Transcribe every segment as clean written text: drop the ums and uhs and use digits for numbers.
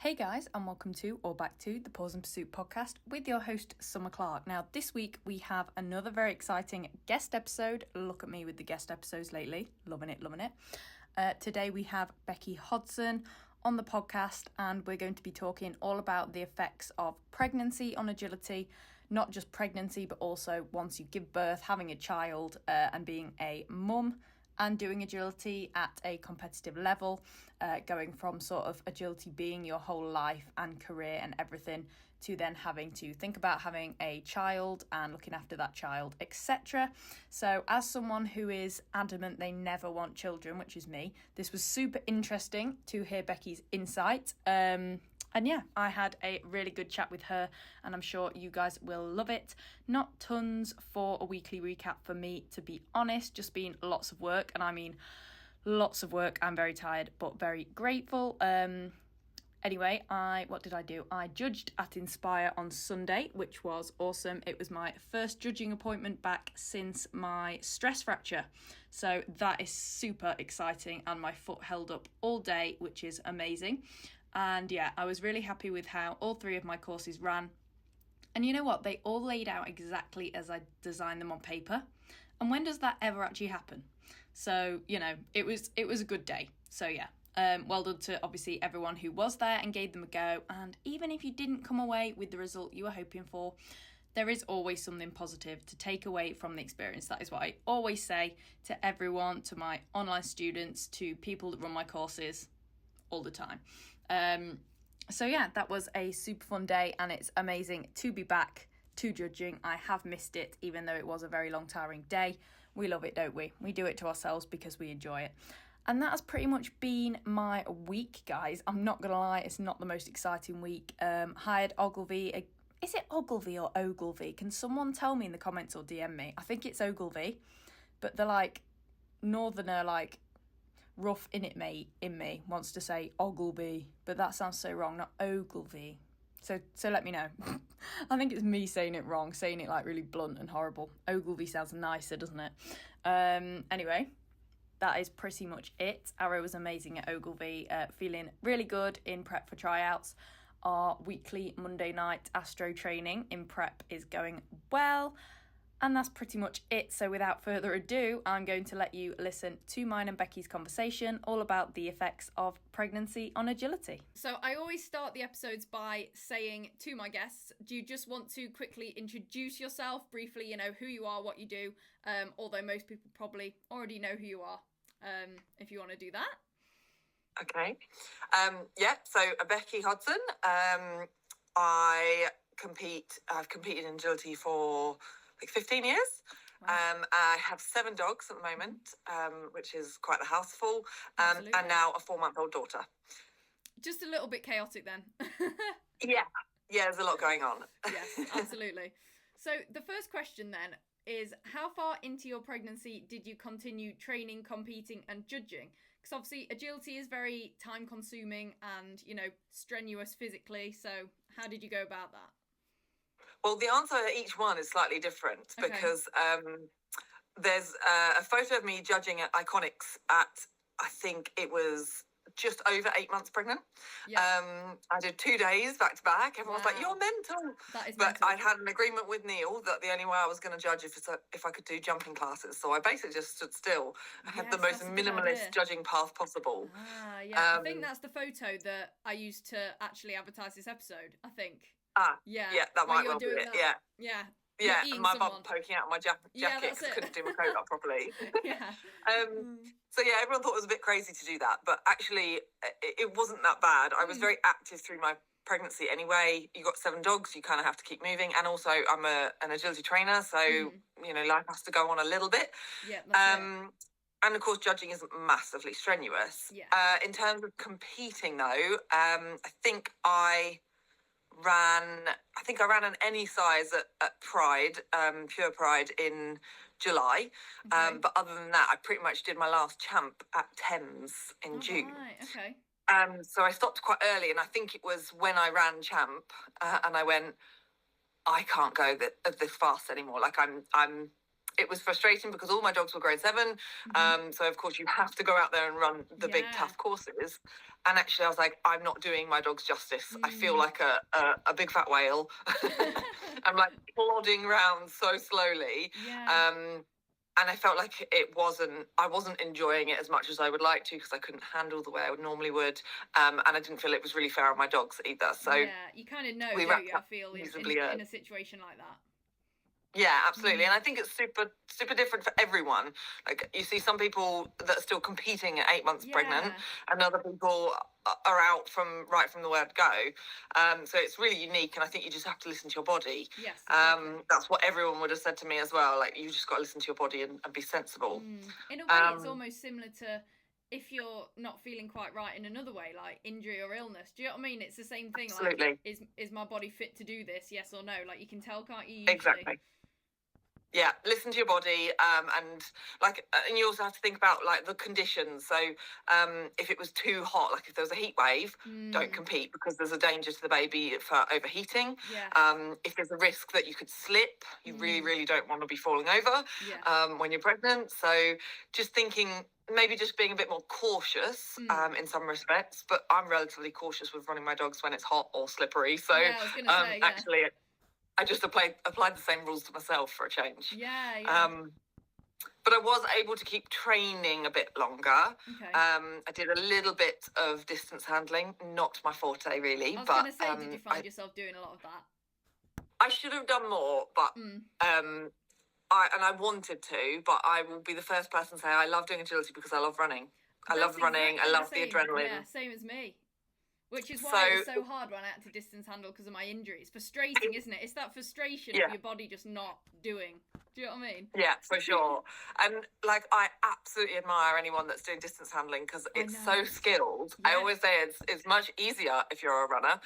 Hey guys, and welcome to or back to the Pause and Pursuit podcast with your host Summer Clark. Now this week we have another very exciting guest episode. Look at me with the guest episodes lately. Loving it. Today we have Becci Hodson on the podcast, and we're going to be talking all about the effects of pregnancy on agility. Not just pregnancy, but also once you give birth, having a child and being a mum and doing agility at a competitive level, going from sort of agility being your whole life and career and everything to then having to think about having a child and looking after that child, etc. So as someone who is adamant they never want children, which is me, this was super interesting to hear Becci's insight. And yeah, I had a really good chat with her, and I'm sure you guys will love it. Not tons for a weekly recap for me, to be honest, just been lots of work, and I mean lots of work. I'm very tired, but very grateful. Anyway, what did I do? I judged at Inspire on Sunday, which was awesome. It was my first judging appointment back since my stress fracture. So that is super exciting, and my foot held up all day, which is amazing. And yeah, I was really happy with how all three of my courses ran. And you know what? They all laid out exactly as I designed them on paper. And when does that ever actually happen? So, you know, it was a good day. So yeah, well done to obviously everyone who was there and gave them a go. And even if you didn't come away with the result you were hoping for, there is always something positive to take away from the experience. That is what I always say to everyone, to my online students, to people that run my courses all the time. So yeah, that was a super fun day, and it's amazing to be back to judging. I have missed it, even though it was a very long, tiring day. We love it, don't we? We do it to ourselves because we enjoy it. And that has pretty much been my week, guys. I'm not gonna lie, it's not the most exciting week. Hired Ogilvy. Is it Ogilvy or Ogilvy? Can someone tell me in the comments or DM me? I think it's Ogilvy, but they're like northerner, like rough in me wants to say Ogilvy, but that sounds so wrong, not Ogilvy. So let me know. I think it's me saying it wrong, saying it like really blunt and horrible. Ogilvy sounds nicer, doesn't it? Anyway, that is pretty much it. Arrow was amazing at Ogilvy, feeling really good in prep for tryouts. Our weekly Monday night Astro training in prep is going well. And that's pretty much it. So without further ado, I'm going to let you listen to mine and Becci's conversation all about the effects of pregnancy on agility. So I always start the episodes by saying to my guests, do you just want to quickly introduce yourself briefly, you know, who you are, what you do, although most people probably already know who you are, if you want to do that. Okay. So Becci Hodson. I've competed in agility for like 15 years. Wow. I have 7 dogs at the moment, which is quite the house full, and now a 4-month-old daughter. Just a little bit chaotic then. Yeah, there's a lot going on. Yes, absolutely. So the first question then is, how far into your pregnancy did you continue training, competing and judging? Because obviously agility is very time consuming and, you know, strenuous physically. So how did you go about that? Well, the answer to each one is slightly different because there's a photo of me judging at Iconics at, I think it was just over 8 months pregnant. Yeah. I did 2 days back to back. Everyone was like, "You're mental." That is mental. I'd had an agreement with Neil that the only way I was going to judge if I could do jumping classes. So I basically just stood still. I had the most minimalist judging path possible. I think that's the photo that I used to actually advertise this episode, I think. Yeah, that might well be it. That. Yeah, and my bum poking out of my jacket because I couldn't do my coat up properly. So yeah, everyone thought it was a bit crazy to do that, but actually it wasn't that bad. I was very active through my pregnancy anyway. You got 7 dogs, you kind of have to keep moving, and also I'm an agility trainer, so you know, life has to go on a little bit. Yeah, that's it. And of course, judging isn't massively strenuous. Yeah. In terms of competing, though, I think I ran an any size at Pride, Pure Pride in July. Okay. But other than that, I pretty much did my last champ at Thames in June. Right, okay. So I stopped quite early, and I think it was when I ran champ, and I went, I can't go this fast anymore. Like I'm it was frustrating because all my dogs were grade 7. So of course you have to go out there and run the big tough courses. And actually I was like, I'm not doing my dogs justice. I feel like a big fat whale. I'm like plodding around so slowly. And I felt like I wasn't enjoying it as much as I would like to, because I couldn't handle the way I normally would. And I didn't feel it was really fair on my dogs either. So you kind of know, don't you, I feel, in a situation like that. Yeah, absolutely. And I think it's super, super different for everyone. Like, you see some people that are still competing at 8 months pregnant, and other people are out right from the word go. So it's really unique, and I think you just have to listen to your body. Yes. Exactly. That's what everyone would have said to me as well. Like, you just got to listen to your body and be sensible. In a way, it's almost similar to if you're not feeling quite right in another way, like injury or illness. Do you know what I mean? It's the same thing. Absolutely. Like, is my body fit to do this? Yes or no? Like, you can tell, can't you? Usually? Exactly. Yeah, listen to your body, and you also have to think about like the conditions. So if it was too hot, like if there was a heat wave, don't compete, because there's a danger to the baby for overheating. If there's a risk that you could slip, you really, really don't want to be falling over when you're pregnant. So just thinking, maybe just being a bit more cautious in some respects. But I'm relatively cautious with running my dogs when it's hot or slippery. So I was gonna say, actually, I just applied the same rules to myself for a change. But I was able to keep training a bit longer. I did a little bit of distance handling, not my forte really. I was going to say, did you find yourself doing a lot of that? I should have done more, but I wanted to, but I will be the first person to say I love doing agility because I love running. I love running. I love the adrenaline. Yeah, same as me. Which is why it was so hard when I had to distance handle because of my injury. It's frustrating, isn't it? It's that frustration of your body just not doing. Do you know what I mean? Yeah, for sure. And like, I absolutely admire anyone that's doing distance handling because it's so skilled. I always say it's much easier if you're a runner.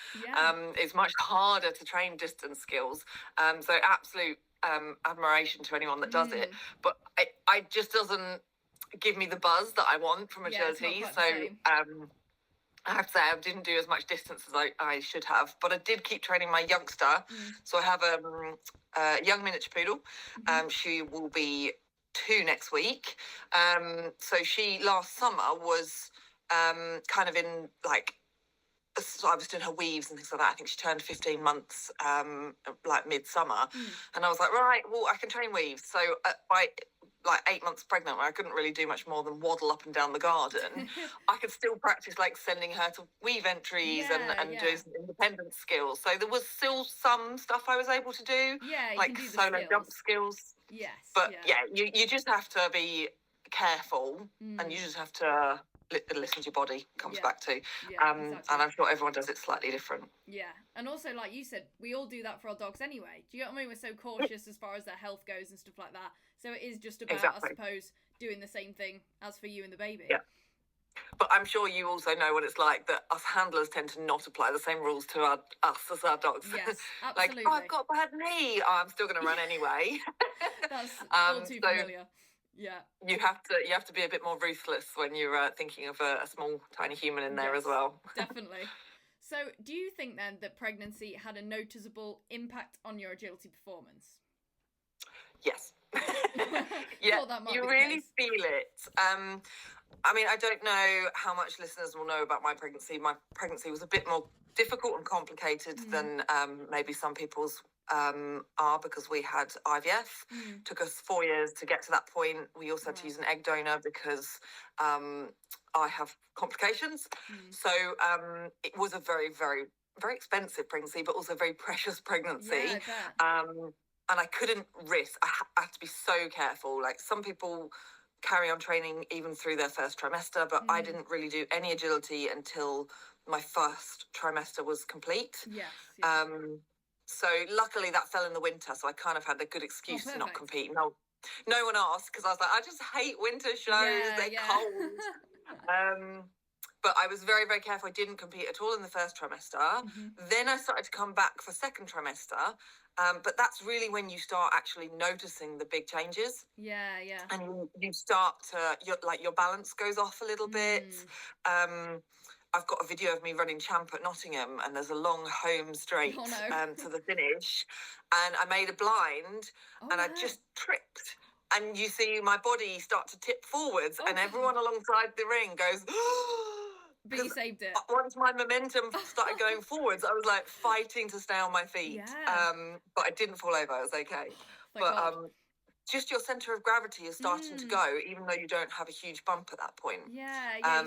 It's much harder to train distance skills. So absolute admiration to anyone that does it. But it just doesn't give me the buzz that I want from agility. So I have to say I didn't do as much distance as I should have, but I did keep training my youngster. So I have a young miniature poodle. She will be 2 next week. So she last summer was kind of in like, so I was doing her weaves and things like that. I think she turned 15 months like midsummer. And I was like, right, well, I can train weaves. So by like 8 months pregnant, where I couldn't really do much more than waddle up and down the garden, I could still practice like sending her to weave entries and doing some independent skills. So there was still some stuff I was able to do, like solo jump skills. But you just have to be careful, and you just have to listen to your body. Comes back to exactly. And I'm sure everyone does it slightly different. And also, like you said, we all do that for our dogs anyway. Do you know what I mean? We're so cautious as far as their health goes and stuff like that. So it is just about, I suppose, doing the same thing as for you and the baby. But I'm sure you also know what it's like that us handlers tend to not apply the same rules to us as our dogs. Yes, absolutely. Like, I've got a bad knee. I'm still going to run anyway. That's all too familiar. You have to be a bit more ruthless when you're thinking of a small, tiny human in there as well. Definitely. So do you think then that pregnancy had a noticeable impact on your agility performance? Yes. You really feel it. I mean, I don't know how much listeners will know about my pregnancy. My pregnancy was a bit more difficult and complicated than maybe some people's are, because we had IVF. Took us 4 years to get to that point. We also had to use an egg donor because I have complications. So it was a very, very, very expensive pregnancy, but also a very precious pregnancy. And I couldn't risk. I had to be so careful. Like, some people carry on training even through their first trimester, but I didn't really do any agility until my first trimester was complete. So luckily that fell in the winter, so I kind of had a good excuse to not compete. No one asked, because I was like, I just hate winter shows. They're cold. But I was very, very careful. I didn't compete at all in the first trimester. Then I started to come back for second trimester. But that's really when you start actually noticing the big changes. And you start to, your balance goes off a little bit. I've got a video of me running champ at Nottingham, and there's a long home straight to the finish, and I made a blind, and I just tripped. and you see my body start to tip forwards, and everyone alongside the ring goes, but you saved it. Once my momentum started going forwards, I was like fighting to stay on my feet. But I didn't fall over. I was okay. Just your centre of gravity is starting to go, even though you don't have a huge bump at that point. You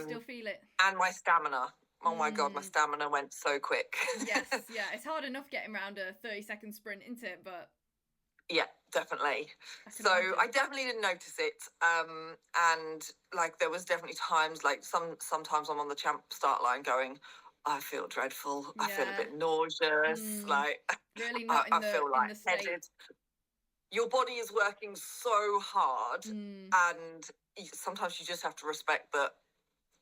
still feel it. And my stamina. Oh my God, my stamina went so quick. Yes, it's hard enough getting around a 30-second sprint, isn't it? But yeah, definitely. So I definitely didn't notice it. And like there was definitely times, like sometimes I'm on the champ start line going, I feel dreadful. I feel a bit nauseous. Like really not I feel like headed. Your body is working so hard, and sometimes you just have to respect that.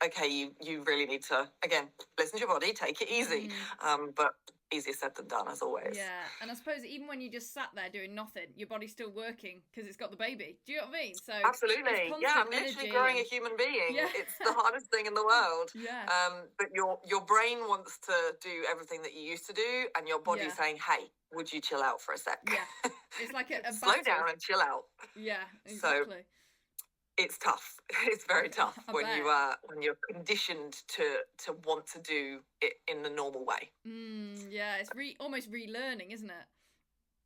Okay, you really need to, again, listen to your body, take it easy. But easier said than done, as always. Yeah, and I suppose even when you just sat there doing nothing, your body's still working because it's got the baby. Do you know what I mean? So absolutely, yeah, I'm literally growing a human being. Yeah. It's the hardest thing in the world. Yeah. But your brain wants to do everything that you used to do, and your body's saying, hey, would you chill out for a sec? Yeah, it's like a slow down and chill out. Yeah, exactly. So, it's tough. It's very tough when you're conditioned to want to do it in the normal way. Yeah, it's almost relearning, isn't it?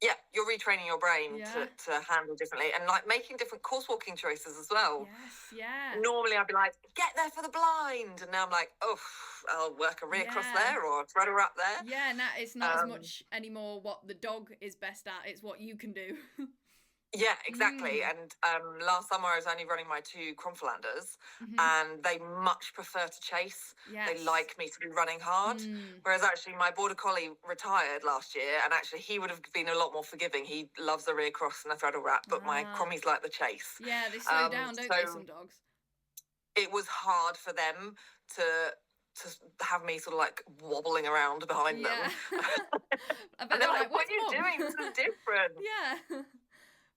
Yeah, you're retraining your brain to handle differently, and like making different course walking choices as well. Yes, yeah. Normally I'd be like, get there for the blind, and now I'm like, oh, I'll work a rear-cross there or a thread up there. Yeah, now it's not as much anymore what the dog is best at, it's what you can do. Yeah, exactly. And last summer I was only running my 2 Cromfelanders, and they much prefer to chase. Yes. They like me to be running hard. Whereas actually my Border Collie retired last year, and actually he would have been a lot more forgiving. He loves the rear cross and the threadle wrap, but my Crommies like the chase. Yeah, they slow down, don't they, some dogs? It was hard for them to have me sort of like wobbling around behind them. I bet and they're like, what are you doing? This is different. Yeah.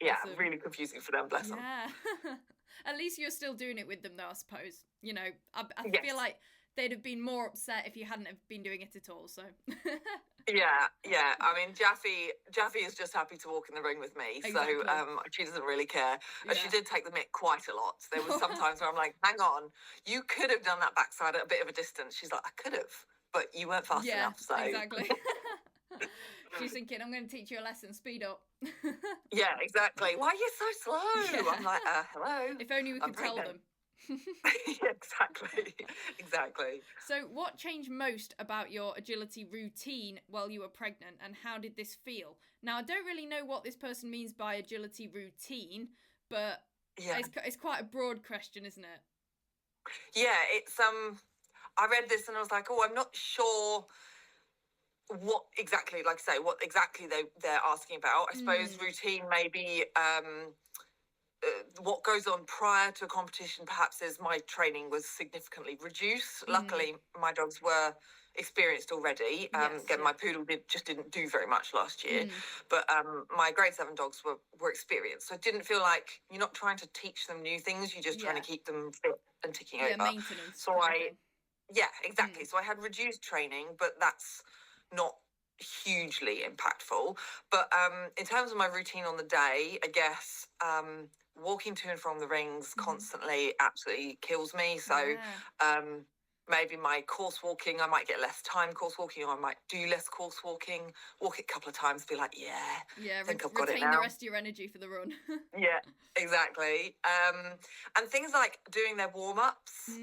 Yeah, really confusing for them, bless them. Yeah. At least you're still doing it with them, though, I suppose. You know, I feel like they'd have been more upset if you hadn't have been doing it at all, so... Yeah. I mean, Jaffy is just happy to walk in the ring with me, exactly. So she doesn't really care. Yeah. She did take the mick quite a lot. There was some times where I'm like, hang on, you could have done that backside at a bit of a distance. She's like, I could have, but you weren't fast enough, so... exactly. She's thinking, I'm going to teach you a lesson, speed up. Yeah, exactly. Why are you so slow? Yeah. I'm like, hello. If only we could tell them. Yeah, exactly. So what changed most about your agility routine while you were pregnant, and how did this feel? Now, I don't really know what this person means by agility routine, but it's quite a broad question, isn't it? Yeah, it's I read this and I was like, I'm not sure what exactly, like I say, what exactly they're asking about. I suppose routine maybe what goes on prior to a competition perhaps is my training was significantly reduced. Luckily, my dogs were experienced already. Again, my poodle didn't do very much last year, but my grade 7 dogs were experienced. So it didn't feel like you're not trying to teach them new things, you're just trying to keep them fit and ticking over. Maintenance. So exactly. So I had reduced training, but that's not hugely impactful. But in terms of my routine on the day, I guess walking to and from the rings constantly absolutely kills me. So maybe my course walking, I might get less time course walking, or I might do less course walking, walk it a couple of times, be like, I think I've got it now. Retain the rest of your energy for the run. Yeah, exactly. And things like doing their warm-ups.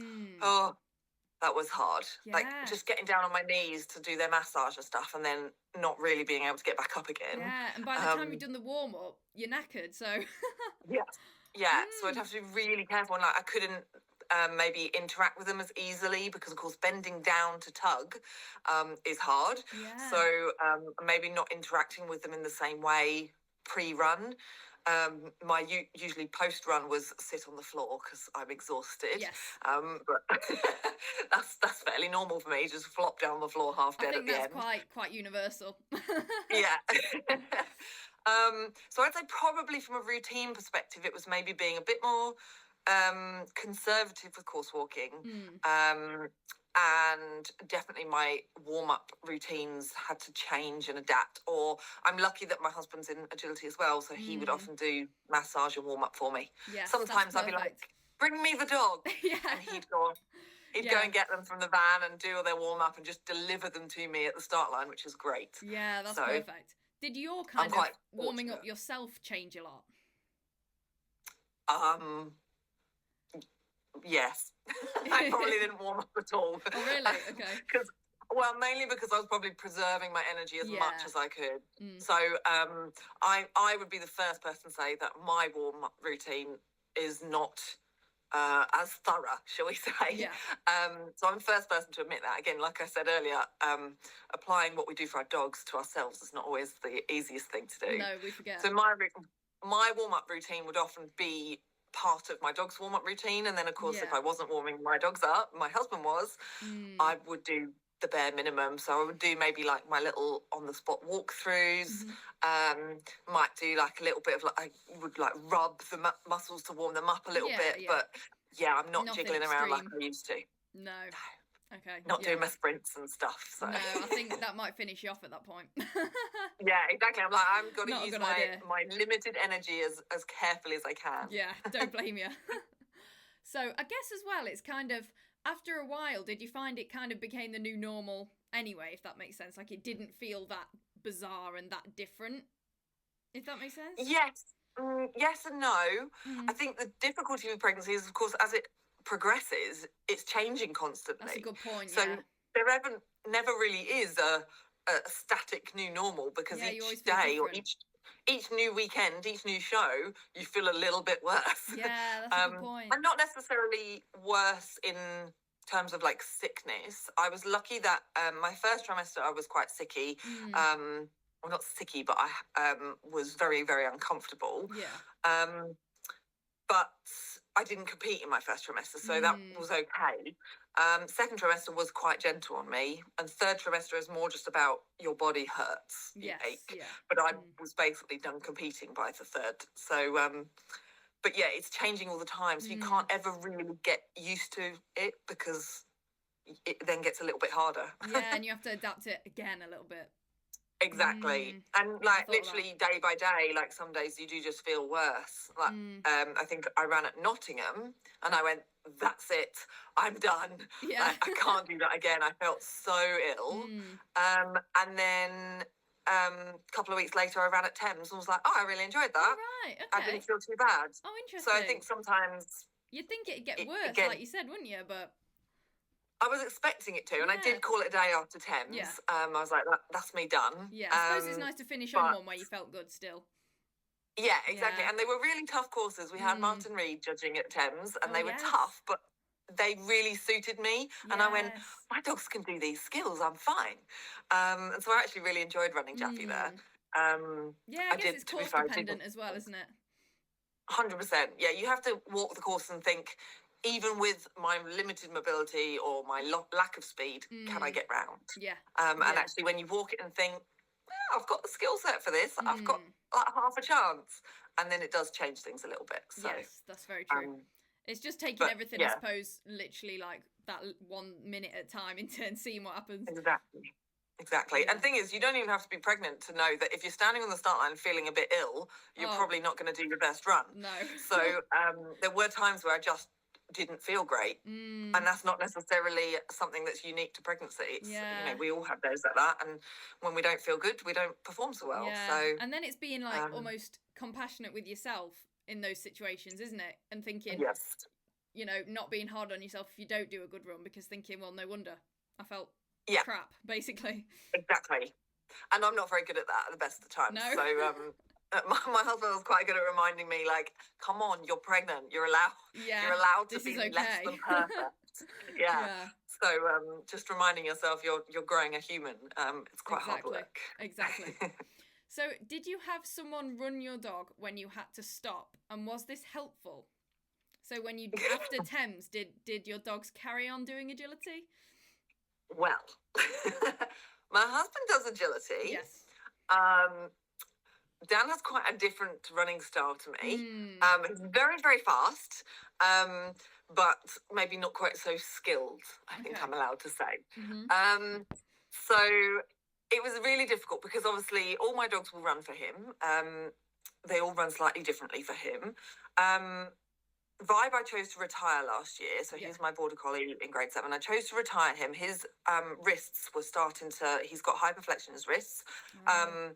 That was hard. Like just getting down on my knees to do their massage and stuff, and then not really being able to get back up again. Yeah, and by the time you've done the warm up, you're knackered. So So I'd have to be really careful. And like I couldn't maybe interact with them as easily because, of course, bending down to tug is hard. Yeah. So maybe not interacting with them in the same way pre-run. My usually post-run was sit on the floor because I'm exhausted. Yes. But that's fairly normal for me. Just flop down the floor half dead at the end. I think that's quite universal. Yeah. So I'd say probably from a routine perspective, it was maybe being a bit more conservative with course walking. and definitely my warm-up routines had to change and adapt. Or I'm lucky that my husband's in agility as well, so he would often do massage and warm-up for me. Yes, sometimes I'd be like, bring me the dog. And he'd go and get them from the van and do all their warm-up and just deliver them to me at the start line, which is great. Yeah, that's perfect. Did your kind of warming up yourself change a lot? Yes. I probably didn't warm up at all. Oh, really? Okay. Mainly because I was probably preserving my energy as much as I could. So I would be the first person to say that my warm-up routine is not as thorough, shall we say. Yeah. So I'm the first person to admit that. Again, like I said earlier, applying what we do for our dogs to ourselves is not always the easiest thing to do. No, we forget. So my warm-up routine would often be part of my dog's warm-up routine, and then of course if I wasn't warming my dogs up, my husband was, I would do the bare minimum. So I would do maybe like my little on-the-spot walkthroughs, might do like a little bit of like, I would like rub the muscles to warm them up a little bit, but I'm not nothing jiggling around like I used to. No. Okay. Not doing my sprints and stuff. So. No, I think that might finish you off at that point. Yeah, exactly. I'm like, I'm going to use my limited energy as carefully as I can. Yeah, don't blame you. So I guess as well, it's kind of, after a while, did you find it kind of became the new normal anyway, if that makes sense? Like it didn't feel that bizarre and that different, if that makes sense? Yes. Yes and no. I think the difficulty with pregnancy is, of course, as it progresses, it's changing constantly. That's a good point. So there never really is a static new normal, because each day or each new weekend, each new show, you feel a little bit worse. Yeah, that's a good point. And not necessarily worse in terms of like sickness. I was lucky that my first trimester I was quite sicky. Well, not sicky, but I was very, very uncomfortable. Yeah. But I didn't compete in my first trimester, so that was okay. Second trimester was quite gentle on me, and third trimester is more just about your body hurts, you ache. Yeah. But I was basically done competing by the third. So, but yeah, it's changing all the time, so you can't ever really get used to it, because it then gets a little bit harder. Yeah, and you have to adapt it again a little bit. Exactly. And like literally day by day, like some days you do just feel worse. Like I think I ran at Nottingham and I went, that's it, I'm done. Yeah. Like, I can't do that again. I felt so ill. And then a couple of weeks later I ran at Thames and was like, oh, I really enjoyed that. Oh, right, okay. I didn't feel too bad. Oh, interesting. So I think sometimes you'd think it'd get worse, like you said, wouldn't you? But I was expecting it to, and I did call it a day after Thames. Yeah. I was like, that's me done. Yeah, I suppose it's nice to finish on one where you felt good still. Yeah, exactly. Yeah. And they were really tough courses. We had Martin Reed judging at Thames, and they were tough, but they really suited me. And I went, my dogs can do these skills, I'm fine. And so I actually really enjoyed running Jaffe there. Yeah, I guess it's course dependent as well, isn't it? 100%. Yeah, you have to walk the course and think, even with my limited mobility or my lack of speed, can I get round? Yeah. And actually, when you walk it and think, well, I've got the skill set for this, I've got like half a chance, and then it does change things a little bit. So, yes, that's very true. It's just taking everything, I suppose, literally like that 1 minute at a time and seeing what happens. Exactly. Yeah. And the thing is, you don't even have to be pregnant to know that if you're standing on the start line feeling a bit ill, you're probably not going to do your best run. No. So there were times where I just didn't feel great, and that's not necessarily something that's unique to pregnancy. It's, you know, we all have days like that, and when we don't feel good, we don't perform so well. So and then it's being like almost compassionate with yourself in those situations, isn't it? And thinking, you know, not being hard on yourself if you don't do a good run, because thinking, well, no wonder I felt crap, basically. Exactly. And I'm not very good at that at the best of the time. No. So my husband was quite good at reminding me, like, come on, you're pregnant, you're allowed to be less than perfect. So just reminding yourself you're growing a human, it's quite hard work. Exactly. So did you have someone run your dog when you had to stop, and was this helpful? So when you after Thames, did your dogs carry on doing agility? Well, my husband does agility. Yes. Dan has quite a different running style to me. He's very, very fast, but maybe not quite so skilled, I think I'm allowed to say. So it was really difficult because obviously all my dogs will run for him. They all run slightly differently for him. Vibe I chose to retire last year, so he's my border collie in grade 7. I chose to retire him. His wrists were starting to, he's got hyperflexion in his wrists, and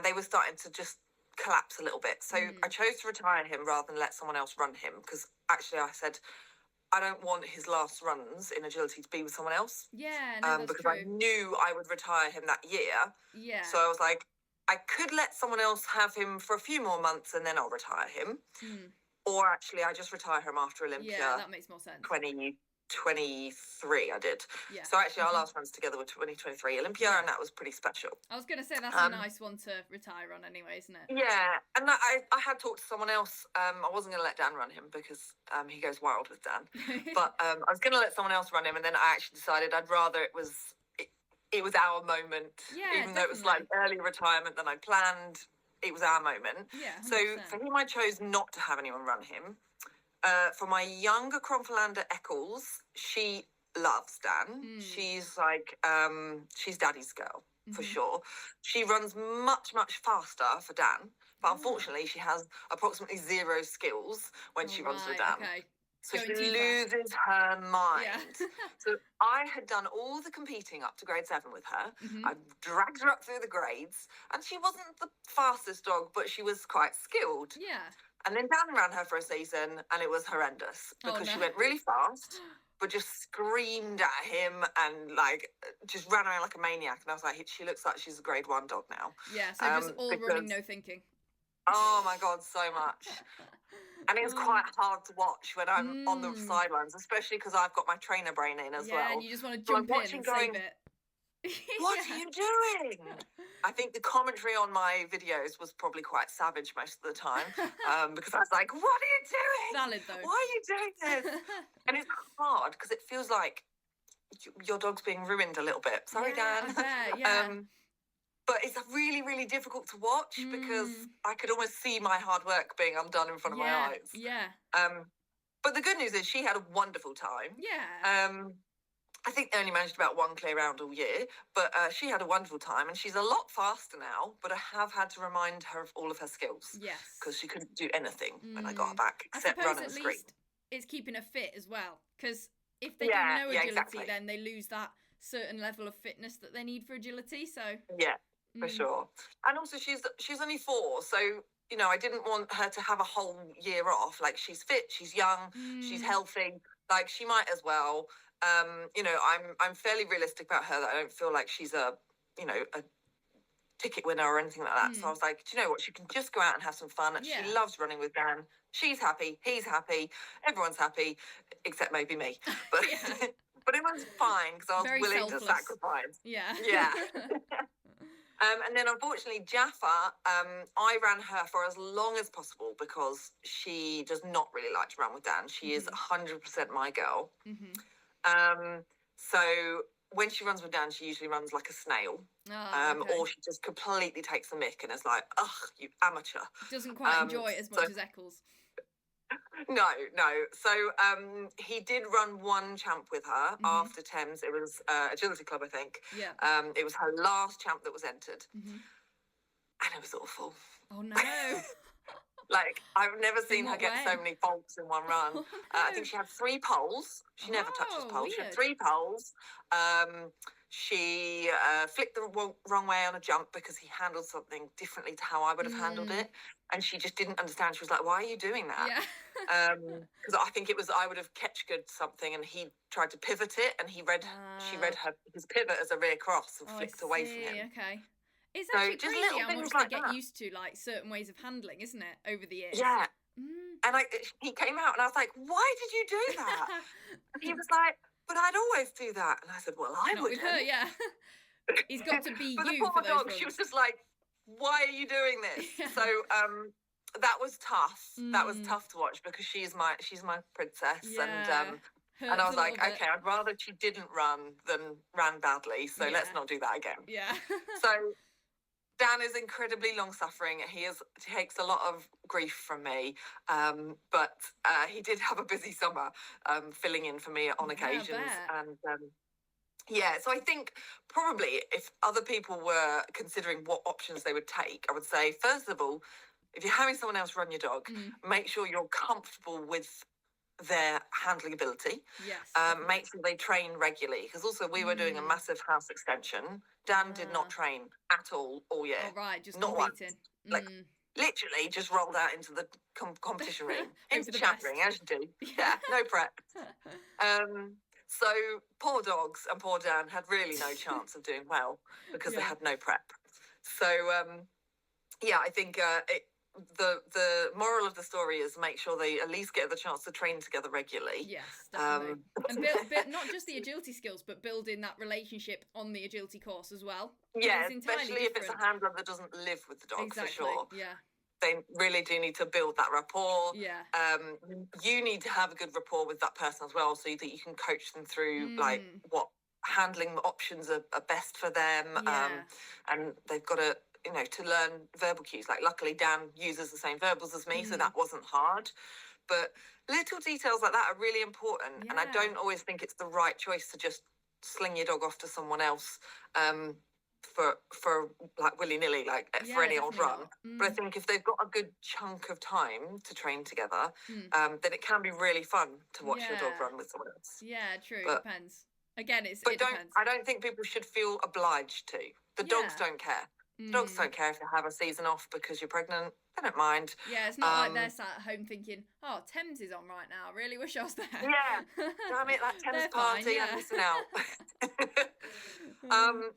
they were starting to just collapse a little bit. So I chose to retire him rather than let someone else run him, because actually I said, I don't want his last runs in agility to be with someone else. Yeah, no, that's because true. I knew I would retire him that year. Yeah. So I was like, I could let someone else have him for a few more months and then I'll retire him. Or actually, I just retire him after Olympia. Yeah, that makes more sense. 2023, I did. Yeah. So actually, our last runs together were 2023 Olympia, and that was pretty special. I was going to say, that's a nice one to retire on anyway, isn't it? Yeah, and I had talked to someone else. I wasn't going to let Dan run him because he goes wild with Dan. But I was going to let someone else run him, and then I actually decided I'd rather it was our moment. Yeah, even though it was like early retirement than I planned. It was our moment. Yeah, 100%. So for him, I chose not to have anyone run him. For my younger Kronfalander Eccles, she loves Dan. She's like, she's daddy's girl, for sure. She runs much, much faster for Dan. But unfortunately, she has approximately 0 skills when she runs for Dan. Okay. So she loses her mind. Yeah. So I had done all the competing up to grade 7 with her. I dragged her up through the grades, and she wasn't the fastest dog, but she was quite skilled. Yeah. And then Dan ran her for a season, and it was horrendous because she went really fast, but just screamed at him and like just ran around like a maniac. And I was like, she looks like she's a grade 1 dog now. Yeah. So just all running, no thinking. Oh my God, so much. And it's quite hard to watch when I'm on the sidelines, especially because I've got my trainer brain in as well. Yeah, and you just want to jump in and save it. What are you doing? I think the commentary on my videos was probably quite savage most of the time, because I was like, what are you doing? Valid though. Why are you doing this? And it's hard because it feels like your dog's being ruined a little bit. Sorry, Dan. I bet, yeah. But it's really, really difficult to watch because I could almost see my hard work being undone in front of my eyes. Yeah. But the good news is she had a wonderful time. Yeah. I think they only managed about 1 clear round all year, but she had a wonderful time, and she's a lot faster now, but I have had to remind her of all of her skills. Yes. Because she couldn't do anything when I got her back, except run and scream. At least it's keeping her fit as well, because if they do no agility, then they lose that certain level of fitness that they need for agility, so... Yeah. For sure. And also she's only 4, so you know, I didn't want her to have a whole year off. Like, she's fit, she's young, she's healthy, like she might as well. You know, I'm fairly realistic about her, that I don't feel like she's a ticket winner or anything like that. So I was like, do you know what, she can just go out and have some fun. She loves running with Dan. She's happy, he's happy, everyone's happy, except maybe me. But but it was fine because I was willing to sacrifice. Yeah. And then unfortunately Jaffa, I ran her for as long as possible because she does not really like to run with Dan. She is 100% my girl. So when she runs with Dan, she usually runs like a snail. Or she just completely takes the mick and is like, ugh, you amateur. Doesn't quite enjoy it as much as Eccles. No. So he did run 1 champ with her after Thames. It was Agility Club, I think. Yeah. It was her last champ that was entered. And it was awful. Oh, no. Like, I've never seen her get so many faults in one run. Oh, no. I think she had 3 poles. She never touches poles. She had 3 poles. She flicked the wrong way on a jump because he handled something differently to how I would have handled it. And she just didn't understand. She was like, why are you doing that? Yeah. Because I think it was, I would have catch-good something and he tried to pivot it and she read his pivot as a rear cross and flicked away from him. Okay. It's actually crazy how much they get used to, like, certain ways of handling, isn't it, over the years? Yeah. And he came out and I was like, why did you do that? And he was like, but I'd always do that. And I said, well, I wouldn't. With her, yeah. He's got to be but you the poor for those dog, runs. she was just like, why are you doing this? So that was tough. That was tough to watch because she's my princess. Yeah. And I was like, okay, I'd rather she didn't run than ran badly. So let's not do that again. Yeah. So Dan is incredibly long-suffering. He takes a lot of grief from me, but he did have a busy summer, filling in for me on occasions. And so I think probably if other people were considering what options they would take, I would say, first of all, if you're having someone else run your dog, make sure you're comfortable with their handling ability. Yes. Make sure they train regularly, because also we were doing a massive house extension. Dan did not train at all year. Oh, right, just not competing. Like literally just rolled out into the competition ring, into the chat ring, as you do. Yeah, no prep. So poor dogs and poor Dan had really no chance of doing well because they had no prep. So I think the moral of the story is make sure they at least get the chance to train together regularly. Yes, definitely. And not just the agility skills, but building that relationship on the agility course as well. Yeah, especially if it's a handler that doesn't live with the dog, for sure. Yeah. They really do need to build that rapport. Yeah. You need to have a good rapport with that person as well, so that you can coach them through like what handling options are best for them. And they've got to, to learn verbal cues. Like, luckily Dan uses the same verbals as me, so that wasn't hard. But little details like that are really important. And I don't always think it's the right choice to just sling your dog off to someone else for like willy-nilly, like for any old run. But I think if they've got a good chunk of time to train together, then it can be really fun to watch your dog run with someone else. Yeah, true. It depends. Again, it depends. I don't think people should feel obliged to. The dogs don't care. Dogs don't care if you have a season off because you're pregnant. They don't mind. Yeah, it's not like they're sat at home thinking, oh, Thames is on right now. I really wish I was there. Yeah. Damn it, that Thames party, I'm missing out.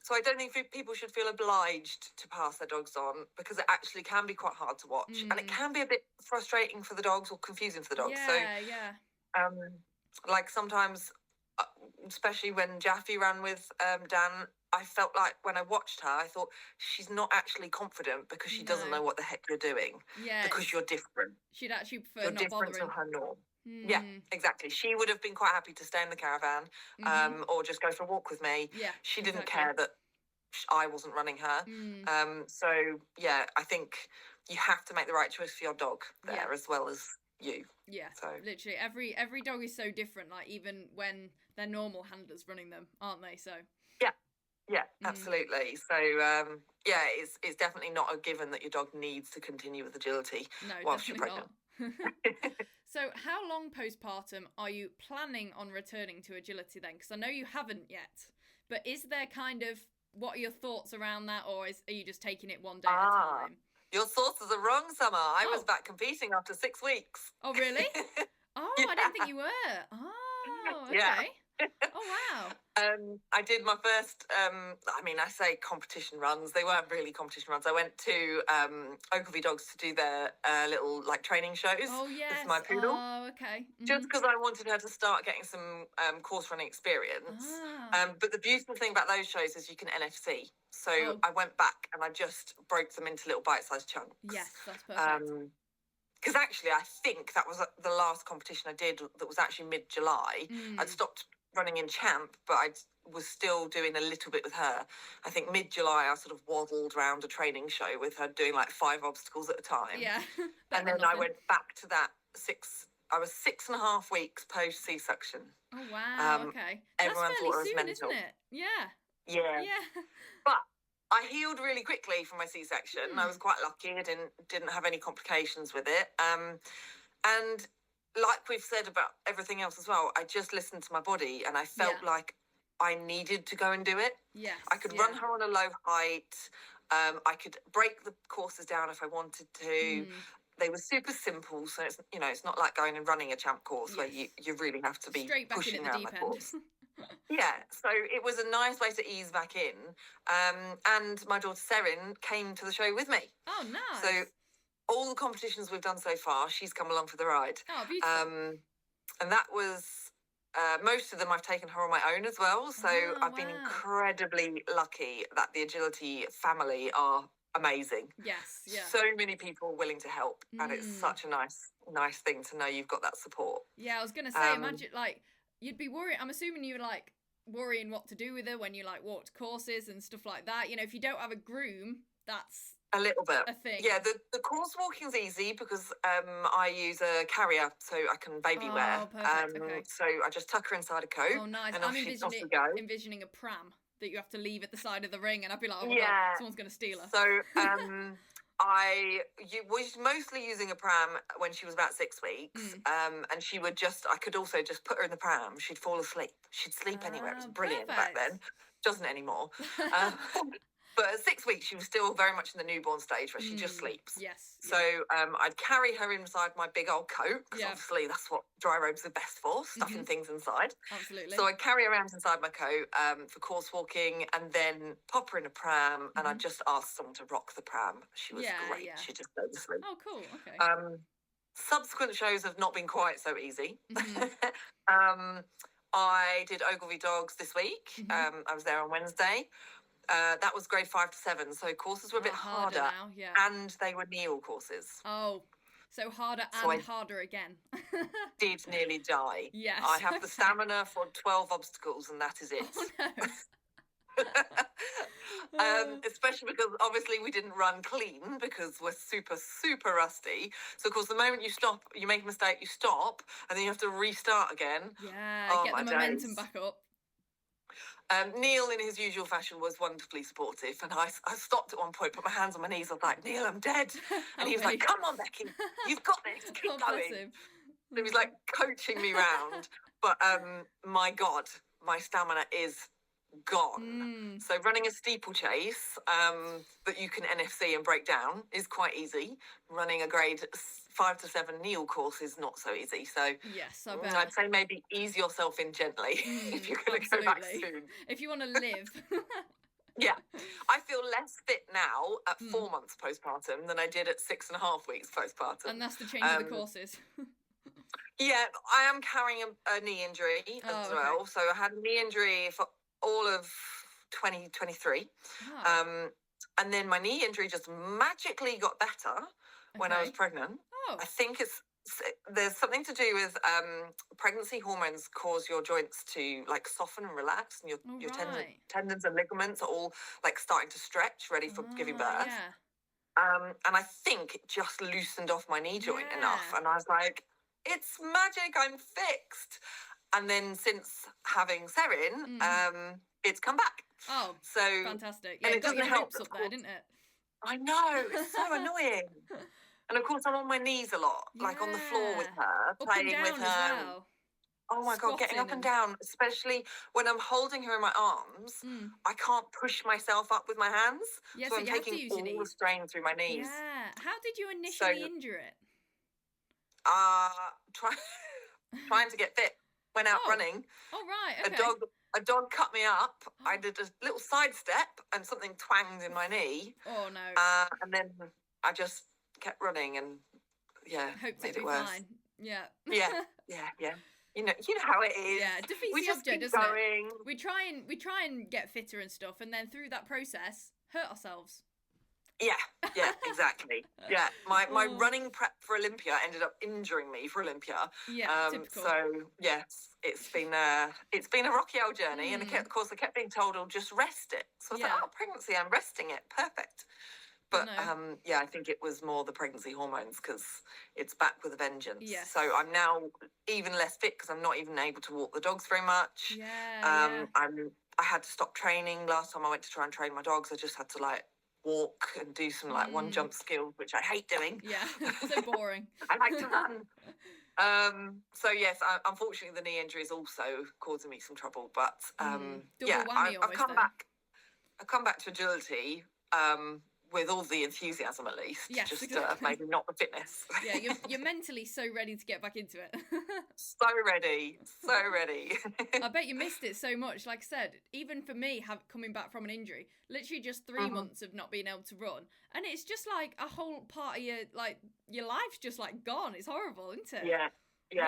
So I don't think people should feel obliged to pass their dogs on, because it actually can be quite hard to watch. And it can be a bit frustrating for the dogs or confusing for the dogs. Like sometimes, especially when Jaffe ran with Dan, I felt like when I watched her, I thought, she's not actually confident because she doesn't know what the heck you're doing. Yeah. Because you're different. She'd actually prefer not bothering. You're different to her norm. Yeah, exactly. She would have been quite happy to stay in the caravan or just go for a walk with me. Yeah, she didn't care that I wasn't running her. So, I think you have to make the right choice for your dog there as well as you. Yeah, so literally every dog is so different, like even when they're normal handlers running them, aren't they? So yeah, absolutely. So it's definitely not a given that your dog needs to continue with agility whilst you're pregnant. So how long postpartum are you planning on returning to agility then? Because I know you haven't yet, but is there what are your thoughts around that, or are you just taking it one day at a time? Your sources are wrong, Summer. I was back competing after 6 weeks. Oh, really? Oh, I didn't think you were. Oh, okay. Yeah. Oh, wow. I did my first, I say competition runs. They weren't really competition runs. I went to Ogilvy Dogs to do their little training shows with my poodle. Oh, okay. Just because I wanted her to start getting some course running experience. But the beautiful thing about those shows is you can NFC. So I went back and I just broke them into little bite-sized chunks. Yes, that's perfect. Because actually, I think that was the last competition I did that was actually mid-July. I'd stopped running in Champ, but I was still doing a little bit with her. I think mid-July, I sort of waddled around a training show with her doing 5 obstacles at a time. Yeah. And then I went back to that I was 6.5 weeks post C-section. Oh, wow. Okay. Everyone That's thought it was soon, mental. Isn't it? Yeah. Yeah. But I healed really quickly from my C-section. I was quite lucky. I didn't have any complications with it. And like we've said about everything else as well, I just listened to my body and I felt like I needed to go and do it. Yes. I could run her on a low height. I could break the courses down if I wanted to. They were super simple, so it's not like going and running a Champ course where you really have to be pushing around the course. Yeah, so it was a nice way to ease back in. And my daughter Serin came to the show with me. Oh, nice. So all the competitions we've done so far, she's come along for the ride. Oh, beautiful. And that was, most of them I've taken her on my own as well. So I've been incredibly lucky that the agility family are amazing. Yes, yeah. So many people willing to help. And it's such a nice thing to know you've got that support. Yeah, I was going to say, imagine, you'd be worried. I'm assuming you were worrying what to do with her when you like walked courses and stuff like that. You know, if you don't have a groom, that's a little bit a thing. Yeah, the course walking's easy because I use a carrier, so I can baby wear. Perfect. Okay. So I just tuck her inside a coat. Oh, nice. And I'm off envisioning a pram that you have to leave at the side of the ring, and I'd be like, oh my God, someone's going to steal her. So I was mostly using a pram when she was about 6 weeks, and she would I could also just put her in the pram. She'd fall asleep. She'd sleep anywhere. It was brilliant back then. Doesn't anymore. But at 6 weeks, she was still very much in the newborn stage where she just sleeps. Yes. So I'd carry her inside my big old coat, because obviously that's what dry robes are best for, stuffing things inside. Absolutely. So I'd carry her around inside my coat for course walking, and then pop her in a pram, and I'd just ask someone to rock the pram. She was great. Yeah. She just goes to sleep. Oh, cool. Okay. Subsequent shows have not been quite so easy. I did Ogilvy Dogs this week. I was there on Wednesday. That was grade 5 to 7, so courses were a bit harder now, and they were kneel courses. Oh, so harder and harder again. Did nearly die. Yes. I have the stamina for 12 obstacles, and that is it. Oh, no. Especially because obviously we didn't run clean because we're super, super rusty. So of course the moment you stop, you make a mistake, you stop, and then you have to restart again. Yeah, get the momentum back up. Neil, in his usual fashion, was wonderfully supportive, and I stopped at one point, put my hands on my knees, I was like, Neil, I'm dead. And he was like, come on, Becky, you've got this, keep going. So he was like coaching me round, but my God, my stamina is gone. So running a steeplechase that you can NFC and break down is quite easy. Running a grade 5 to 7 kneel course is not so easy. So yes, I bet. I'd say maybe ease yourself in gently if you're going to go back soon. If you want to live. Yeah, I feel less fit now at 4 months postpartum than I did at 6.5 weeks postpartum. And that's the change of the courses. Yeah, I am carrying a knee injury as well. So I had a knee injury for all of 2023. And then my knee injury just magically got better when I was pregnant. I think there's something to do with pregnancy hormones cause your joints to like soften and relax, and your tendons and ligaments are all like starting to stretch, ready for giving birth. And I think it just loosened off my knee joint enough, and I was like, it's magic, I'm fixed. And then since having Serin, it's come back. Oh, so fantastic! Yeah, it got your hopes up there, didn't it? I know, it's so annoying. And of course, I'm on my knees a lot, like on the floor with her, playing with her. As well. Oh my God, getting up and down, especially when I'm holding her in my arms, I can't push myself up with my hands. Yeah, so I'm taking all the strain through my knees. Yeah. How did you initially injure it? Trying to get fit. Went out running. Oh, right, okay. A dog cut me up. I did a little sidestep and something twanged in my knee. Oh, no. And then I just kept running and, hoped made it'd it be worse. Fine. Yeah. Yeah. You know how it is. Yeah, defeats the object, doesn't it? We try and get fitter and stuff, and then through that process, hurt ourselves. Yeah, exactly. Yeah, my running prep for Olympia ended up injuring me for Olympia. Yeah, typical. So yes, it's been a rocky old journey, and of course I kept being told, "Oh, just rest it." So I was like, "Oh, pregnancy, I'm resting it, perfect." But I think it was more the pregnancy hormones because it's back with a vengeance. Yes. So I'm now even less fit because I'm not even able to walk the dogs very much. Yeah. I had to stop training last time I went to try and train my dogs. I just had to like walk and do some like one jump skills, which I hate doing. Yeah, so boring. I like to run. So yes, unfortunately the knee injury is also causing me some trouble, but I've come back to agility with all the enthusiasm at least. Yes, just exactly. maybe not the fitness. Yeah, you're mentally so ready to get back into it. So ready. I bet you missed it so much. Like I said, even for me, coming back from an injury, literally just 3 months of not being able to run, and it's just like a whole part of your life's just like gone. It's horrible, isn't it? Yeah,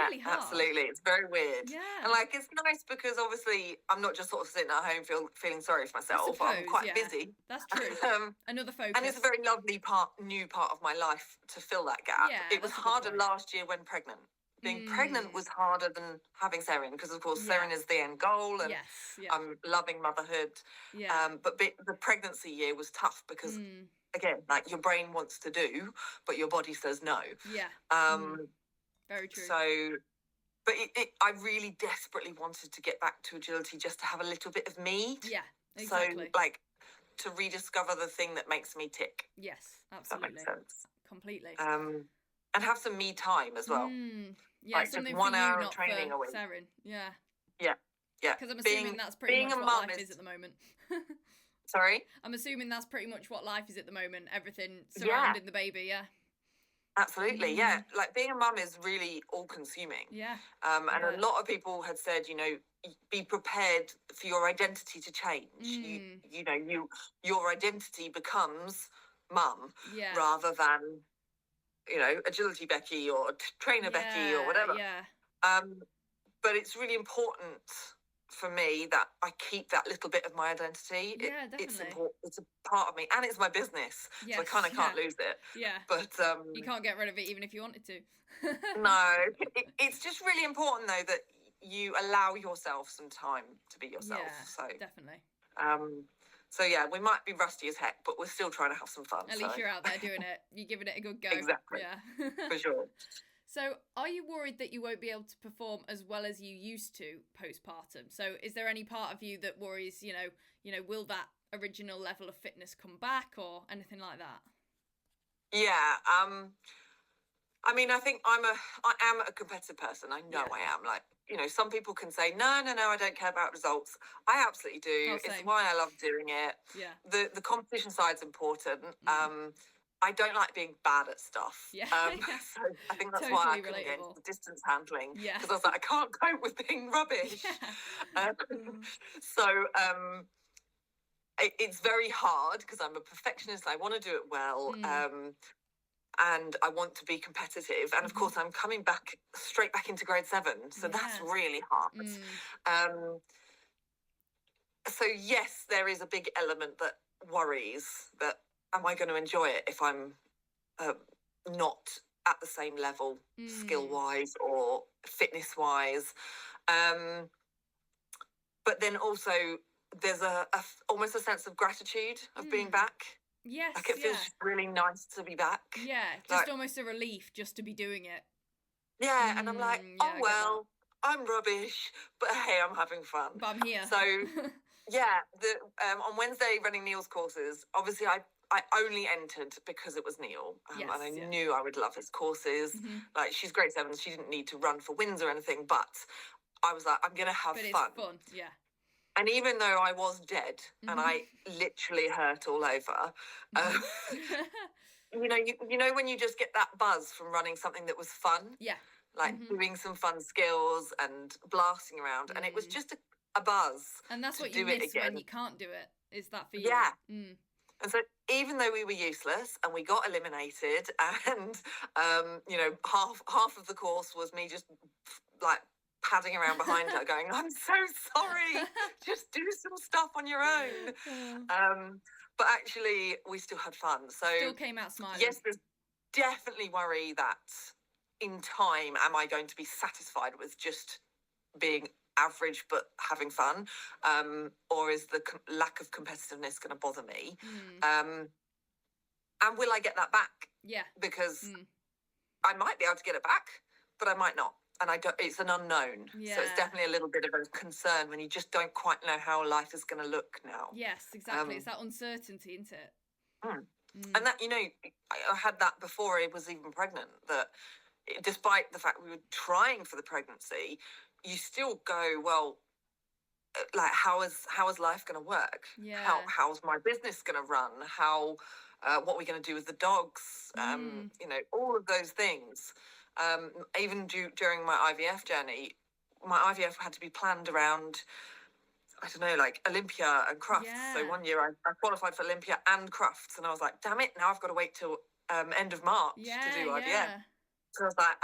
really hard. Absolutely. It's very weird. Yeah. And like it's nice because obviously I'm not just sort of sitting at home feeling sorry for myself. I'm quite busy. That's true. Another focus. And it's a very lovely new part of my life to fill that gap. Yeah, it was harder last year when pregnant being pregnant was harder than having Seren, because of course Seren is the end goal, and I'm loving motherhood. But the pregnancy year was tough because again, like, your brain wants to do, but your body says no. Very true. So, but I really desperately wanted to get back to agility, just to have a little bit of me. Yeah, exactly. So, like, to rediscover the thing that makes me tick. Yes, absolutely. If that makes sense. Completely. And have some me time as well. Yeah, like something just 1 for you, hour not of training for a week. Seren. Yeah. Yeah. Because I'm assuming that's pretty much what life is at the moment. Sorry? I'm assuming that's pretty much what life is at the moment. Everything surrounding the baby, Absolutely, Like, being a mum is really all-consuming. And a lot of people had said, you know, be prepared for your identity to change. You know, your identity becomes mum rather than, you know, agility Becci or trainer Becci or whatever. But it's really important for me that I keep that little bit of my identity. Definitely. It's important. It's a part of me, and it's my business, so I kind of can't lose it. But you can't get rid of it even if you wanted to. No, it's just really important though that you allow yourself some time to be yourself. So definitely. So yeah, we might be rusty as heck, but we're still trying to have some fun. At least you're out there doing it. You're giving it a good go. Exactly. Yeah. For sure. So, are you worried that you won't be able to perform as well as you used to postpartum? So, is there any part of you that worries, you know, will that original level of fitness come back or anything like that? Yeah. I mean, I think I am a competitive person. I know I am. Like, you know, some people can say, no, I don't care about results. I absolutely do. It's why I love doing it. The competition side's important. I don't like being bad at stuff. So I think that's why I couldn't get into distance handling. Because I was like, I can't cope with being rubbish. So it's very hard because I'm a perfectionist. I want to do it well. And I want to be competitive. And of course, I'm coming straight back into grade 7. So that's really hard. So yes, there is a big element that worries that, am I going to enjoy it if I'm not at the same level skill-wise or fitness-wise? But then also there's almost a sense of gratitude of being back. Yes, like it feels really nice to be back. Yeah, just like, almost a relief just to be doing it. Yeah, and I'm like, oh well, I'm rubbish, but hey, I'm having fun. But I'm here. So yeah, on Wednesday running Neil's courses, obviously I only entered because it was Neil, and I knew I would love his courses. Like, she's grade 7, she didn't need to run for wins or anything, but I was like, I'm gonna have fun. It's fun, And even though I was dead and I literally hurt all over, you know when you just get that buzz from running something that was fun? Like doing some fun skills and blasting around. And it was just a buzz. And that's what you miss when you can't do it, is that for you? Yeah. And so even though we were useless and we got eliminated and, you know, half of the course was me just like padding around behind her going, I'm so sorry, just do some stuff on your own. But actually we still had fun. So still came out smiling. Yes, there's definitely worry that in time, am I going to be satisfied with just being average but having fun? Or is the lack of competitiveness going to bother me? And will I get that back? Because I might be able to get it back, but I might not. And it's an unknown. So it's definitely a little bit of a concern when you just don't quite know how life is going to look now. Yes, exactly. It's that uncertainty, isn't it? And that, you know, I had that before I was even pregnant, that despite the fact we were trying for the pregnancy, you still go, well, like, how is life going to work? How's my business going to run? What are we going to do with the dogs? You know, all of those things. Even during my IVF journey, my IVF had to be planned around, I don't know, like Olympia and Crufts. So one year I qualified for Olympia and Crufts, and I was like, damn it, now I've got to wait till end of March to do IVF. So I was like,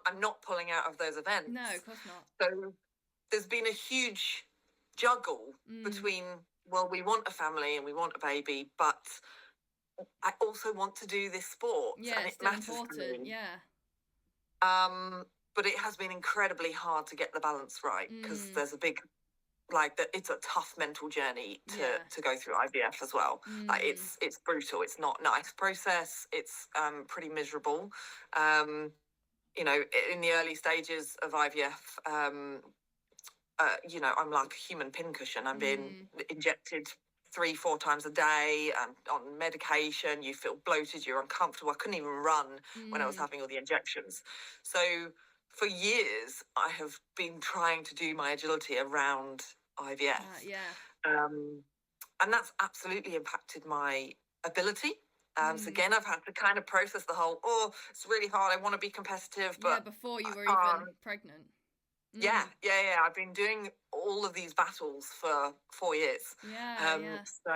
I'm not pulling out of those events. No, of course not. So there's been a huge juggle between, well, we want a family and we want a baby, but I also want to do this sport. Yeah, and it's it matters important. to me. Yeah. but it has been incredibly hard to get the balance right, because there's a big, it's a tough mental journey to go through IVF as well. Like it's brutal. It's not a nice process. It's pretty miserable. You know, in the early stages of IVF, you know, I'm like a human pincushion. I'm being injected 3-4 times a day and on medication. You feel bloated, you're uncomfortable. I couldn't even run when I was having all the injections. So for years, I have been trying to do my agility around IVF. And that's absolutely impacted my ability. So again, I've had to kind of process the whole, it's really hard. I want to be competitive, but before you were even pregnant. Yeah. I've been doing all of these battles for 4 years. So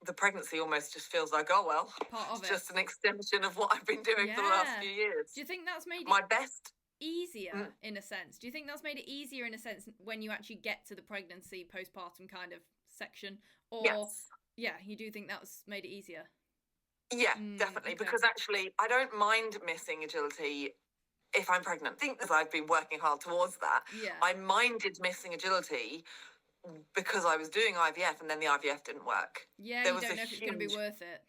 the pregnancy almost just feels like, it's just an extension of what I've been doing for the last few years. Do you think that's made my best easier in a sense? Do you think that's made it easier in a sense when you actually get to the pregnancy postpartum kind of section? Or you do think that's made it easier? Yeah, definitely. Okay. Because actually, I don't mind missing agility if I'm pregnant. I think that I've been working hard towards that. I minded missing agility because I was doing IVF and then the IVF didn't work. You don't know if it's going to be worth it.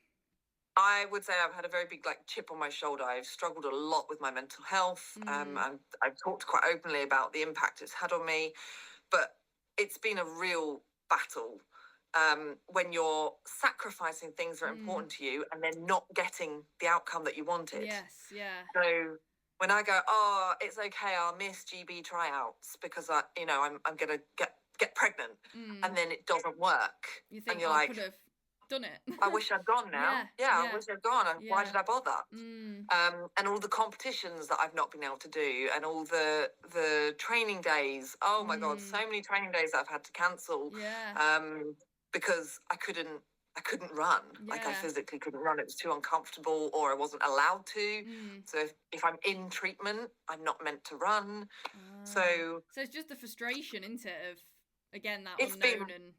I would say I've had a very big chip on my shoulder. I've struggled a lot with my mental health. And I've talked quite openly about the impact it's had on me. But it's been a real battle. When you're sacrificing things that are important to you and then not getting the outcome that you wanted. So when I go, it's okay, I'll miss GB tryouts because I'm going to get pregnant, and then it doesn't work. You think, and you're like, could have done it. I wish I'd gone now. I wish I'd gone. And why did I bother? And all the competitions that I've not been able to do, and all the training days. Oh my God, so many training days that I've had to cancel. Because I couldn't run. I physically couldn't run. It was too uncomfortable, or I wasn't allowed to. So if I'm in treatment, I'm not meant to run. So it's just the frustration, isn't it, of, again, that it's unknown been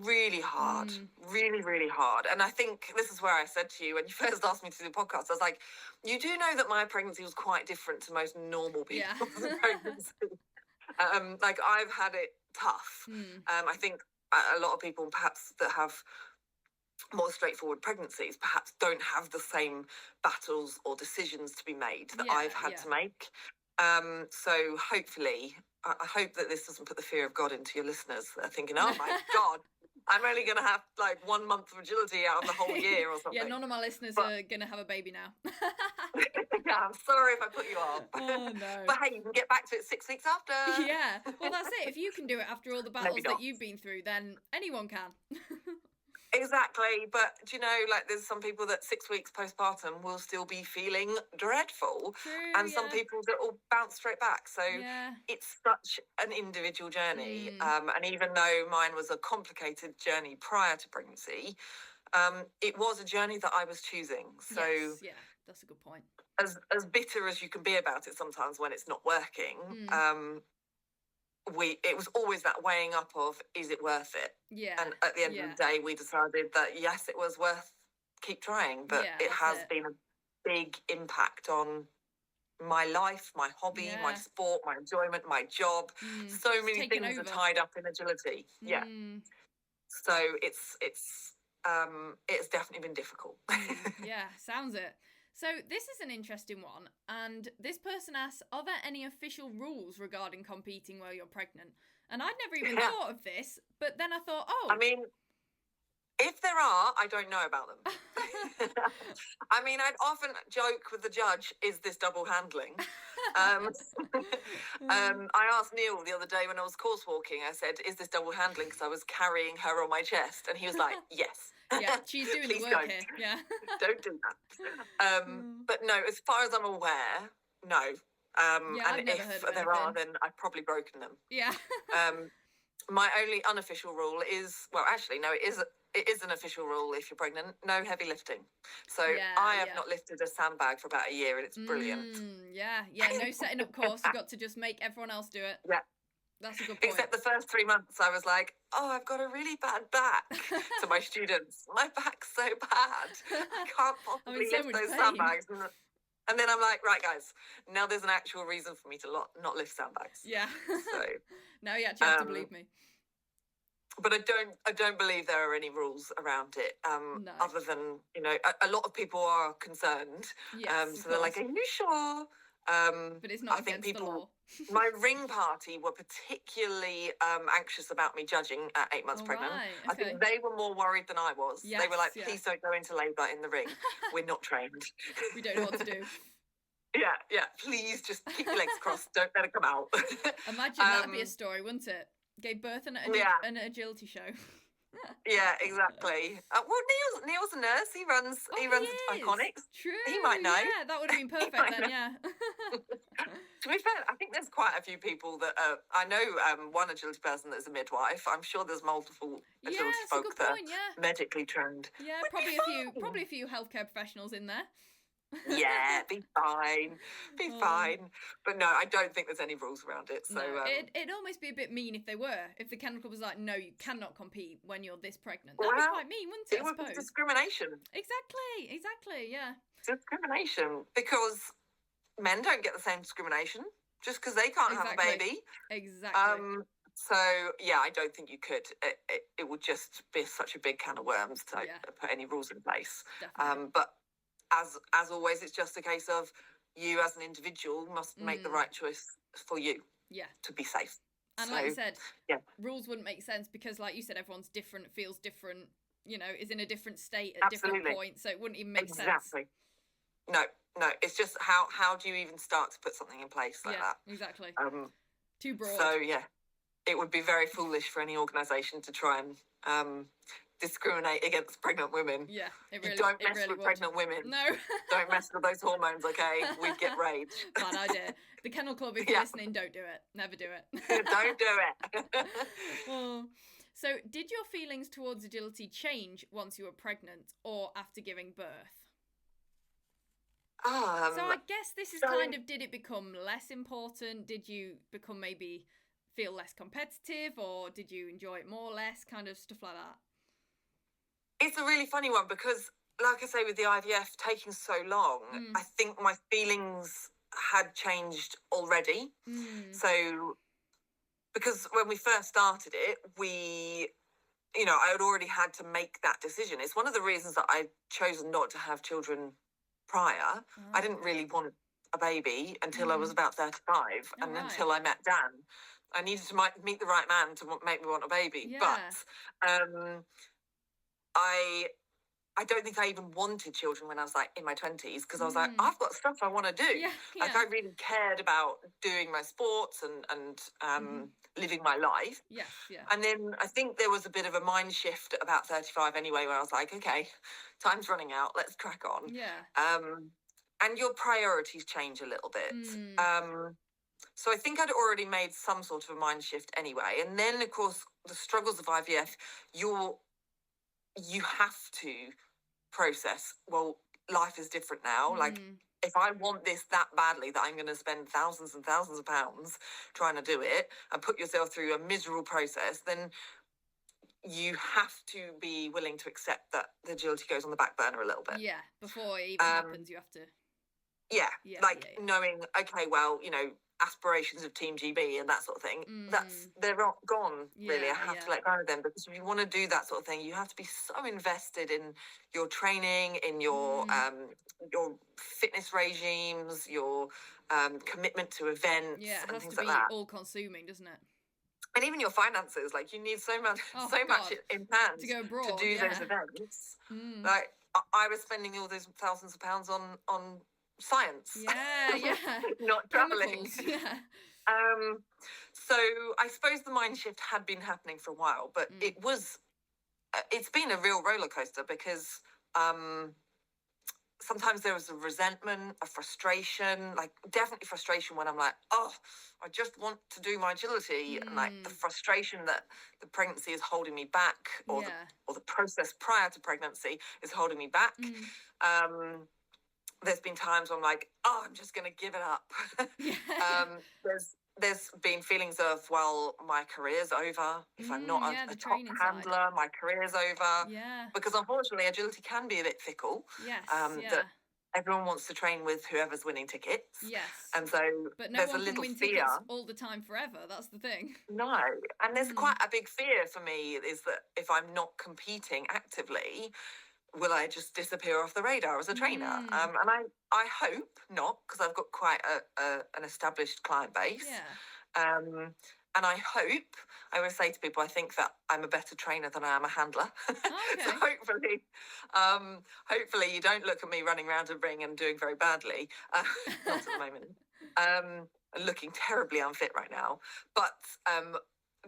really hard, really, really hard. And I think this is where I said to you when you first asked me to do the podcast, I was like, you do know that my pregnancy was quite different to most normal people's pregnancy. I've had it tough. I think a lot of people perhaps that have more straightforward pregnancies perhaps don't have the same battles or decisions to be made that I've had to make. So hopefully, I hope that this doesn't put the fear of God into your listeners that are thinking, oh my God, I'm only going to have 1 month of agility out of the whole year or something. None of my listeners are going to have a baby now. I'm sorry if I put you off. Oh, no. But hey, you can get back to it 6 weeks after. Yeah, well, that's it. If you can do it after all the battles that you've been through, then anyone can. Exactly, but do you know, there's some people that 6 weeks postpartum will still be feeling dreadful. True, and some people that will bounce straight back. So it's such an individual journey. And even though mine was a complicated journey prior to pregnancy, it was a journey that I was choosing. So that's a good point. As bitter as you can be about it sometimes when it's not working, it was always that weighing up of, is it worth it? And at the end of the day, we decided that yes, it was worth keep trying, but it has been a big impact on my life, my hobby, my sport, my enjoyment, my job. So many things are tied up in agility. So it's definitely been difficult. Sounds it. So this is an interesting one, and this person asks, are there any official rules regarding competing while you're pregnant? And I'd never even thought of this, but then I thought, I mean, if there are, I don't know about them. I mean, I'd often joke with the judge, is this double handling? I asked Neil the other day when I was course walking, I said, is this double handling? Because I was carrying her on my chest. And he was like, yes. She's doing the work here. Don't do that. But no, as far as I'm aware, no. And if there are, then I've probably broken them. My only unofficial rule is, it is an official rule if you're pregnant, no heavy lifting. So I have not lifted a sandbag for about a year, and it's brilliant. No setting up course. You've got to just make everyone else do it. That's a good point. Except the first 3 months, I was like, I've got a really bad back to my students. My back's so bad. I can't possibly lift those sandbags. And then I'm like, right, guys, now there's an actual reason for me to not lift sandbags. Yeah. So now you actually have to believe me. But I don't believe there are any rules around it. No. Other than, you know, a lot of people are concerned. Yes, so they're like, are you sure? But it's not I think against the law. My ring party were particularly anxious about me judging at 8 months pregnant. Right, okay. I think they were more worried than I was. Yes, they were like, please don't go into labour in the ring. We're not trained. We don't know what to do. Yeah. Please just keep your legs crossed. Don't let it come out. Imagine that'd be a story, wouldn't it? Gave birth in an agility show. Yeah, exactly. Well, Neil's a nurse. He runs Iconics. True. He might know. Yeah, that would have been perfect then. Yeah. To be fair, I think there's quite a few people that I know. One agility person that's a midwife. I'm sure there's multiple agility folk that are medically trained. Yeah, probably a few healthcare professionals in there. Yeah, be fine. But no, I don't think there's any rules around it. So no, it'd almost be a bit mean if they were. If the kennel club was like, no, you cannot compete when you're this pregnant. That'd be quite mean, wouldn't it? It would be discrimination. Exactly. Yeah. Discrimination, because men don't get the same discrimination just because they can't have a baby. Exactly. So yeah, I don't think you could. It would just be such a big can of worms to put any rules in place. Definitely. But as always, it's just a case of you as an individual must make the right choice for you. Yeah. To be safe. And like you said, rules wouldn't make sense because, like you said, everyone's different, feels different, you know, is in a different state at different points. So it wouldn't even make sense. Exactly. No. It's just how do you even start to put something in place like that? Exactly. Too broad. So yeah, it would be very foolish for any organisation to try and discriminate against pregnant women. Yeah, you don't mess with pregnant women. No. Don't mess with those hormones, okay? We'd get rage. Bad idea. The Kennel Club, if you're listening, don't do it. Never do it. Don't do it. So, did your feelings towards agility change once you were pregnant or after giving birth? So I guess this is kind of, did it become less important? Did you become maybe feel less competitive, or did you enjoy it more or less? Kind of stuff like that. It's a really funny one because, like I say, with the IVF taking so long, I think my feelings had changed already. So, because when we first started it, I had already had to make that decision. It's one of the reasons that I chose not to have children prior. I didn't really want a baby until I was about 35 until I met Dan. I needed to meet the right man to make me want a baby. Yeah. But I don't think I even wanted children when I was like in my 20s because I was like, I've got stuff I want to do. Like I really cared about doing my sports and living my life. Yeah. And then I think there was a bit of a mind shift at about 35 anyway, where I was like, okay, time's running out. Let's crack on. Yeah. And your priorities change a little bit. So I think I'd already made some sort of a mind shift anyway. And then, of course, the struggles of IVF, you have to process, well, life is different now. Like, if I want this that badly that I'm going to spend thousands and thousands of pounds trying to do it and put yourself through a miserable process, then you have to be willing to accept that the agility goes on the back burner a little bit. Yeah, before it even happens, you have to... knowing, okay, well, aspirations of Team GB and that sort of thing, they're not gone, really. I have to let go of them, because if you want to do that sort of thing, you have to be so invested in your training, in your fitness regimes, your commitment to events, and things like that. It has to be all-consuming, doesn't it? And even your finances, like, you need so much in hand to go abroad, to do those events. Like, I was spending all those thousands of pounds on science. Not travelling. So I suppose the mind shift had been happening for a while, but it's been a real roller coaster, because sometimes there was a resentment, a frustration, like definitely frustration when I'm like, oh, I just want to do my agility, and like the frustration that the pregnancy is holding me back, or the process prior to pregnancy is holding me back. There's been times where I'm like, oh, I'm just going to give it up. There's been feelings of, well, my career's over. If I'm not a top handler, my career's over. Yeah. Because unfortunately, agility can be a bit fickle. Yes. That everyone wants to train with whoever's winning tickets. Yes. And so but no there's one a can little win fear. Tickets all the time forever. That's the thing. No. And there's quite a big fear for me is that if I'm not competing actively, will I just disappear off the radar as a trainer? And I hope not, because I've got quite an established client base. Yeah. And I hope, I always say to people, I think that I'm a better trainer than I am a handler. Okay. So hopefully you don't look at me running around a ring and doing very badly. Not at the moment. Looking terribly unfit right now. But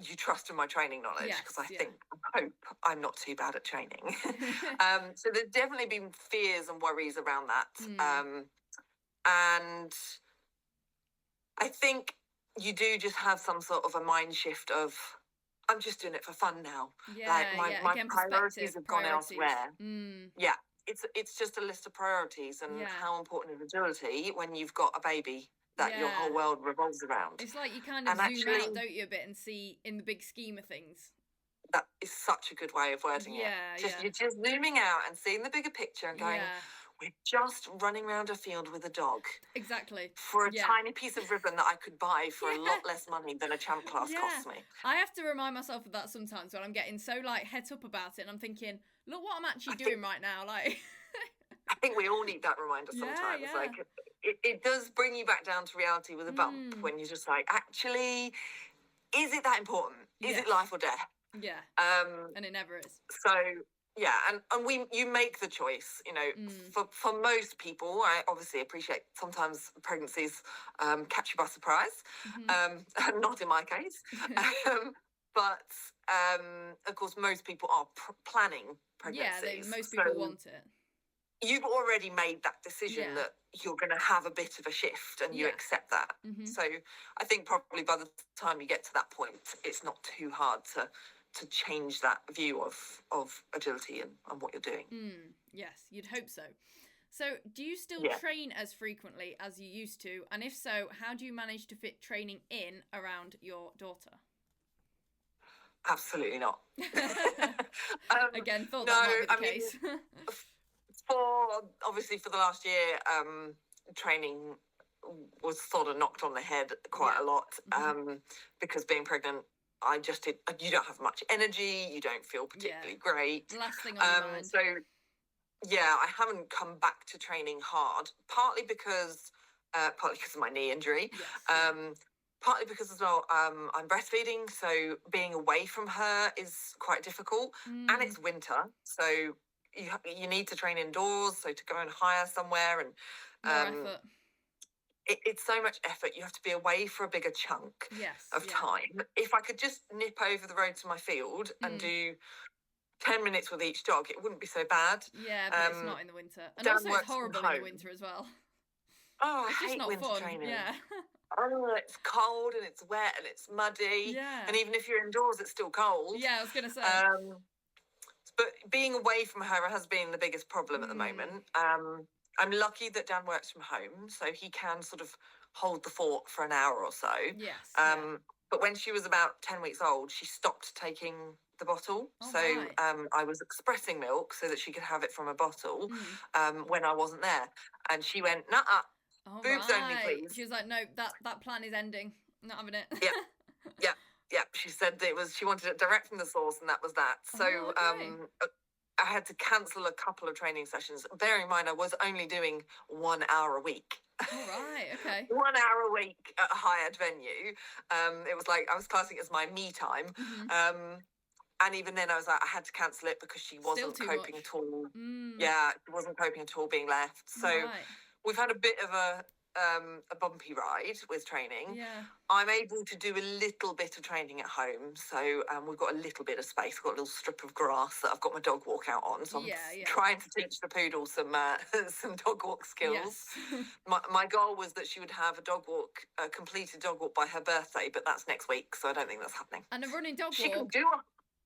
you trust in my training knowledge, because I hope I'm not too bad at training. So there's definitely been fears and worries around that. And I think you do just have some sort of a mind shift of, I'm just doing it for fun now. Yeah, my priorities have gone elsewhere. Yeah, it's just a list of priorities, and how important is agility when you've got a baby that your whole world revolves around. It's like you kind of zoom out, don't you, a bit, and see in the big scheme of things. That is such a good way of wording it. You're just zooming out and seeing the bigger picture and going, we're just running around a field with a dog. Exactly. For a tiny piece of ribbon that I could buy for a lot less money than a champ class costs me. I have to remind myself of that sometimes when I'm getting so het up about it, and I'm thinking, look what I'm actually doing right now. Like, I think we all need that reminder sometimes. Yeah. Like, it does bring you back down to reality with a bump when you're just like, actually, is it that important? Is it life or death? Yeah. And it never is. So yeah, and you make the choice, for most people. I obviously appreciate sometimes pregnancies catch you by surprise. Not in my case. But of course most people are planning pregnancies. Yeah, most people want it. You've already made that decision that you're going to have a bit of a shift, and you accept that. So I think probably by the time you get to that point, it's not too hard to change that view of agility and what you're doing. Yes, you'd hope so. So do you still train as frequently as you used to? And if so, how do you manage to fit training in around your daughter? Absolutely not. Again, thought that might be the case. For the last year, training was sort of knocked on the head quite a lot, because being pregnant, I just did. You don't have much energy. You don't feel particularly great. Last thing on your mind. So, I haven't come back to training hard. Partly because of my knee injury. Yes. Partly because as well, I'm breastfeeding, so being away from her is quite difficult, and it's winter, so you need to train indoors. So to go and hire somewhere and more effort. It's so much effort. You have to be away for a bigger chunk of time. If I could just nip over the road to my field and do 10 minutes with each dog, it wouldn't be so bad. Yeah, but it's not in the winter. And also it's horrible in the winter as well. Oh, I hate winter training. Yeah. Oh, it's cold and it's wet and it's muddy. Yeah. And even if you're indoors, it's still cold. Yeah, I was going to say. But being away from her has been the biggest problem at the moment. I'm lucky that Dan works from home, so he can sort of hold the fort for an hour or so. Yes. But when she was about 10 weeks old, she stopped taking the bottle. I was expressing milk so that she could have it from a bottle when I wasn't there. And she went, nuh-uh, boobs only, please. She was like, no, that plan is ending. Not having it. Yeah. She said she wanted it direct from the source, and that was that. So I had to cancel a couple of training sessions. Bearing in mind, I was only doing 1 hour a week. All right, okay. 1 hour a week at a hired venue. It was like I was classing it as my me time. And even then, I was like, I had to cancel it because she wasn't coping at all. Yeah, she wasn't coping at all being left. So we've had a bit of a bumpy ride with training. Yeah. I'm able to do a little bit of training at home, so we've got a little bit of space. We've got a little strip of grass that I've got my dog walk out on, so I'm trying to teach the poodle some dog walk skills. Yes. My goal was that she would have a completed dog walk by her birthday, but that's next week, so I don't think that's happening. And a running dog she walk can do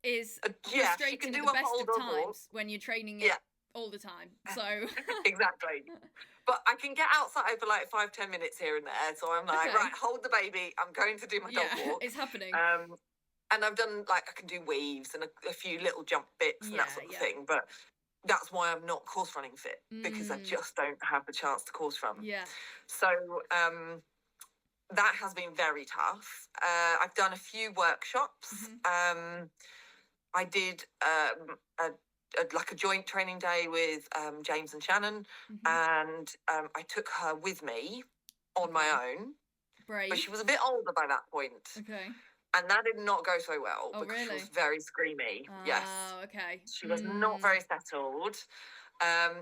is frustrating at the best of times when you're training it all the time. So exactly. But I can get outside for like 5-10 minutes here and there. So I'm like, right, hold the baby. I'm going to do my dog walk. It's happening. And I've done I can do weaves and a few little jump bits and that sort of thing. But that's why I'm not course running fit, because I just don't have the chance to course run. Yeah. So that has been very tough. I've done a few workshops. I did a joint training day with James and Shannon, and I took her with me on my own. Brave. But she was a bit older by that point. Okay. And that did not go so well, because really? she was very screamy. Yes. Oh, okay. She was not very settled.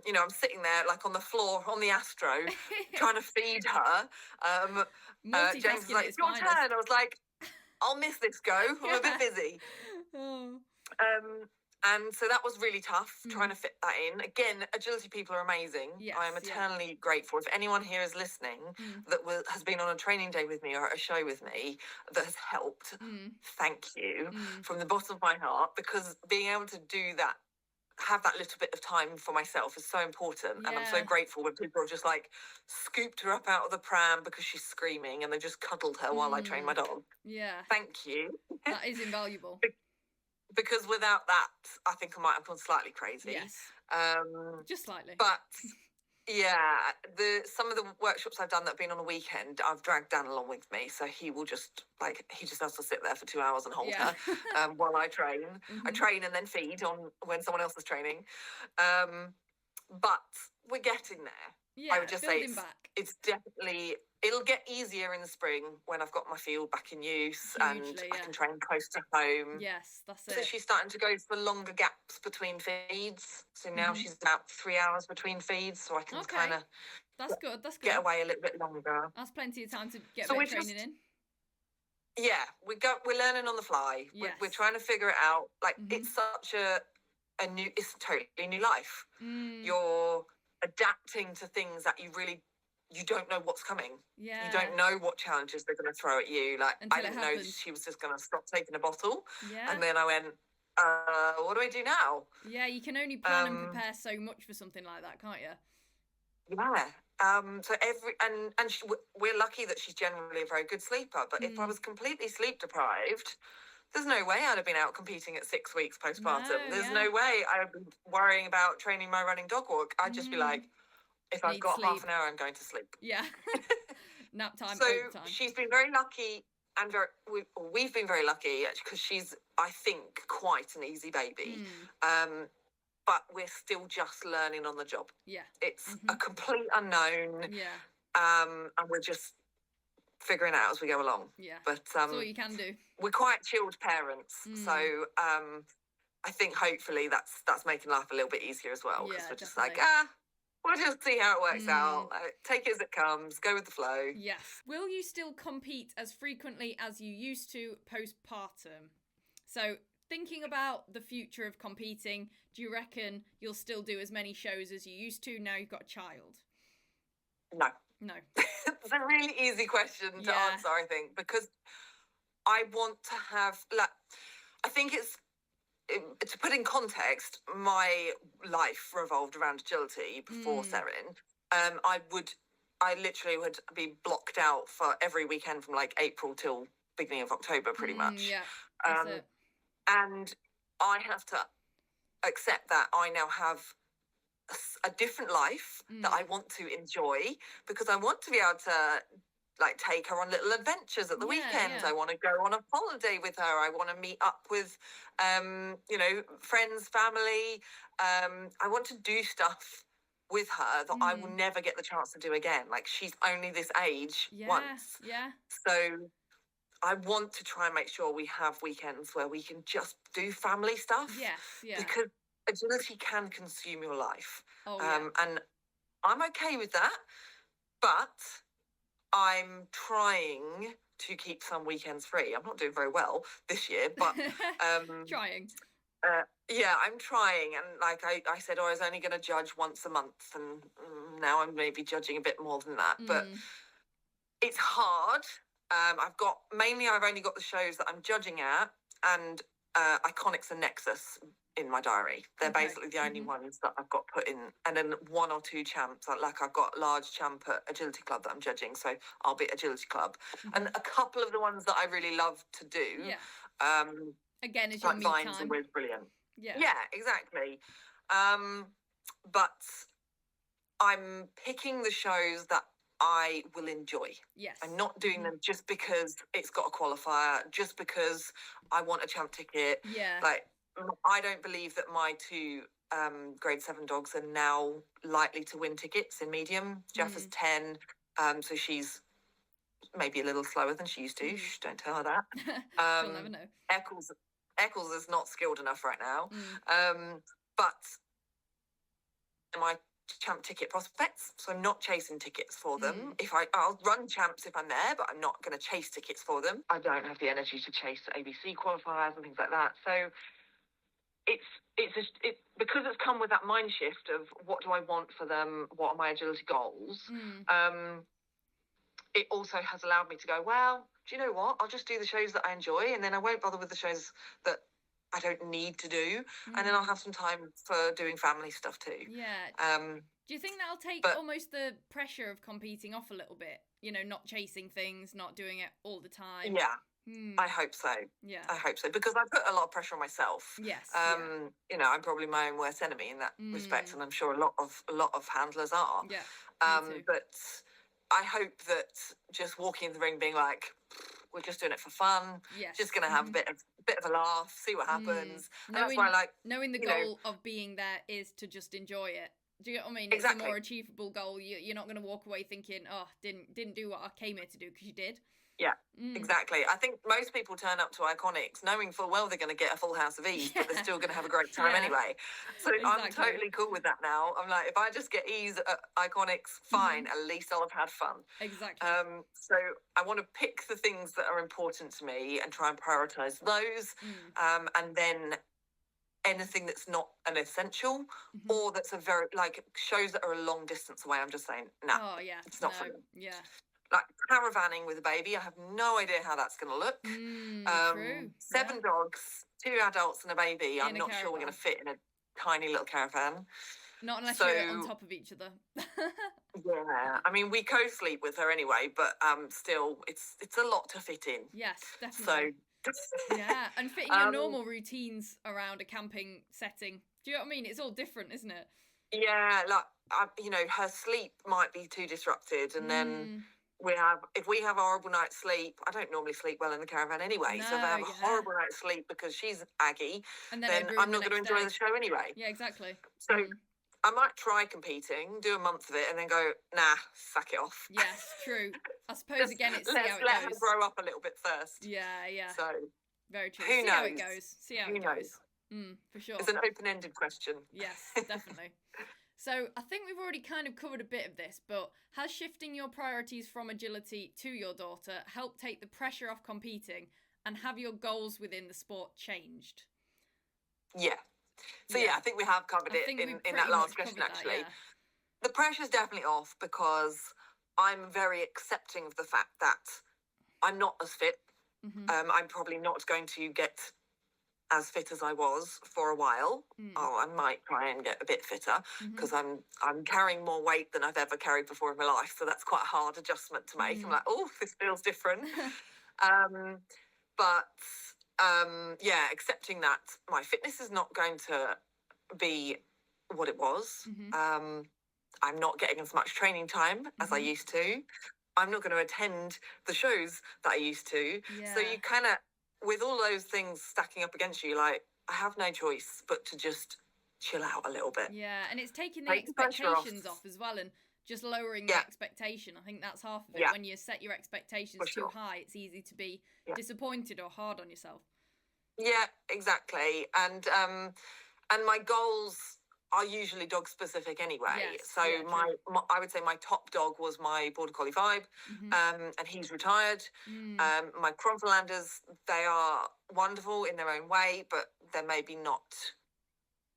You know, I'm sitting there like on the floor on the Astro trying to feed her. James was like, "It's your turn." I was like, "I'll miss this go. I'm a bit busy." And so that was really tough, trying to fit that in. Again, agility people are amazing. Yes, I am eternally grateful. If anyone here is listening that has been on a training day with me or a show with me that has helped, thank you from the bottom of my heart, because being able to do that, have that little bit of time for myself is so important. And I'm so grateful when people have just like scooped her up out of the pram because she's screaming, and they just cuddled her while I train my dog. Yeah. Thank you. That is invaluable. Because without that, I think I might have gone slightly crazy. Yes. Just slightly. But yeah, some of the workshops I've done that have been on a weekend, I've dragged Dan along with me, so he just has to sit there for 2 hours and hold her while I train. I train and then feed on when someone else is training. But we're getting there. Yeah, I would just say it's definitely, it'll get easier in the spring when I've got my field back in use. Hugely, and I can train close to home. Yes, that's it. So she's starting to go for longer gaps between feeds. So now she's about 3 hours between feeds, so I can kind of that's good. Get away a little bit longer. That's plenty of time to get a bit of training in. Yeah, we're learning on the fly. Yes. We're trying to figure it out. Like it's such it's totally new life. You're adapting to things that you don't know what's coming. Yeah. You don't know what challenges they're going to throw at you. Like, I didn't know she was just going to stop taking a bottle. Yeah. And then I went, what do I do now? Yeah, you can only plan and prepare so much for something like that, can't you? Yeah. So we're lucky that she's generally a very good sleeper. But if I was completely sleep deprived, there's no way I'd have been out competing at 6 weeks postpartum. There's no way I would be worrying about training my running dog walk. I'd just be like, if I've got half an hour, I'm going to sleep. Yeah. Nap time. So she's been very lucky, and we've been very lucky because she's, I think, quite an easy baby. But we're still just learning on the job. Yeah. It's a complete unknown. Yeah. And we're just figuring it out as we go along. Yeah. But that's all you can do. We're quite chilled parents, so I think hopefully that's making life a little bit easier as well, because we're just like, we'll just see how it works out. Take it as it comes. Go with the flow. Yes. Will you still compete as frequently as you used to postpartum? So thinking about the future of competing, do you reckon you'll still do as many shows as you used to now you've got a child? No. It's a really easy question to answer, I think, because I want to have, I think to put in context, my life revolved around agility before Serin. I literally would be blocked out for every weekend from like April till beginning of October, pretty much. Yeah, that's it. And I have to accept that I now have a different life that I want to enjoy, because I want to be able to like take her on little adventures at the weekend. I want to go on a holiday with her. I want to meet up with friends, family. I want to do stuff with her that I will never get the chance to do again. Like, she's only this age once. Yeah. So I want to try and make sure we have weekends where we can just do family stuff. Yes, yeah. Because agility can consume your life. And I'm okay with that, but I'm trying to keep some weekends free. I'm not doing very well this year, but trying. I'm trying. And like I said, I was only going to judge once a month, and now I'm maybe judging a bit more than that. But it's hard. I've only got the shows that I'm judging at, and Iconics and Nexus in my diary. They're basically the only ones that I've got put in, and then 1 or 2 champs. Like I've got large champ at Agility Club that I'm judging, so I'll be at Agility Club. And a couple of the ones that I really love to do. Again, is your like me Vine's time. always brilliant. Yeah, exactly. But I'm picking the shows that I will enjoy. Yes. I'm not doing them just because it's got a qualifier, just because I want a champ ticket. Yeah. Like, I don't believe that my two grade 7 dogs are now likely to win tickets in medium. Jeff is 10, so she's maybe a little slower than she used to. Shh, don't tell her that. She'll never know. Eccles is not skilled enough right now. But my champ ticket prospects, so I'm not chasing tickets for them. I'll run champs if I'm there, but I'm not going to chase tickets for them. I don't have the energy to chase ABC qualifiers and things like that. So it's because it's come with that mind shift of what do I want for them, what are my agility goals. It also has allowed me to go, well, do you know what? I'll just do the shows that I enjoy, and then I won't bother with the shows that I don't need to do, and then I'll have some time for doing family stuff too. Yeah. Do you think that'll take almost the pressure of competing off a little bit? You know, not chasing things, not doing it all the time. Yeah. I hope so. Yeah. I hope so, because I put a lot of pressure on myself. Yes. You know, I'm probably my own worst enemy in that respect, and I'm sure a lot of handlers are. Yeah. But I hope that just walking in the ring being like, we're just doing it for fun. Yes. Just going to have a bit of a laugh, see what happens. And that's why I like knowing the goal of being there is to just enjoy it. Do you get what I mean? Exactly. It's a more achievable goal. You're not going to walk away thinking, oh, didn't do what I came here to do, because you did. Yeah, exactly. I think most people turn up to Iconics knowing full well they're going to get a full house of ease, but they're still going to have a great time anyway. So I'm totally cool with that now. I'm like, if I just get ease at Iconics, fine. At least I'll have had fun. Exactly. So I want to pick the things that are important to me and try and prioritise those. And then anything that's not an essential or that's a very, like, shows that are a long distance away, I'm just saying, nah, it's not for me. Yeah. Like caravanning with a baby, I have no idea how that's going to look. True. 7 dogs, 2 adults and a baby. I'm not sure we're going to fit in a tiny little caravan. Not unless you're on top of each other. Yeah, I mean, we co-sleep with her anyway, but still, it's a lot to fit in. Yes, definitely. So yeah, and fitting your normal routines around a camping setting. Do you know what I mean? It's all different, isn't it? Yeah, like you know, her sleep might be too disrupted, and then if we have a horrible night's sleep, I don't normally sleep well in the caravan anyway. So if I have a horrible night's sleep because she's aggy, then I'm not going to enjoy the show anyway. Yeah, exactly. So I might try competing, do a month of it, and then go, nah, sack it off. Yes, true. I suppose again, it's see how it goes. Let her grow up a little bit first. Yeah. So very true. See how it goes. See how it goes. For sure. It's an open-ended question. Yes, definitely. So I think we've already kind of covered a bit of this, but has shifting your priorities from agility to your daughter helped take the pressure off competing, and have your goals within the sport changed? Yeah. So I think we have covered it in that last question, actually. The pressure's definitely off because I'm very accepting of the fact that I'm not as fit. I'm probably not going to get as fit as I was for a while. I might try and get a bit fitter because I'm carrying more weight than I've ever carried before in my life. So that's quite a hard adjustment to make. I'm like, oh, this feels different. Accepting that my fitness is not going to be what it was. I'm not getting as much training time as I used to. I'm not going to attend the shows that I used to. So you kind of, with all those things stacking up against you, like, I have no choice but to just chill out a little bit. Yeah, and it's taking the expectations off as well, and just lowering the expectation. I think that's half of it. When you set your expectations too high, it's easy to be disappointed or hard on yourself. Yeah, exactly. And my goals are usually dog specific anyway. I would say my top dog was my Border Collie Vibe, and he's retired. My Cromfelanders, they are wonderful in their own way, but they're maybe not,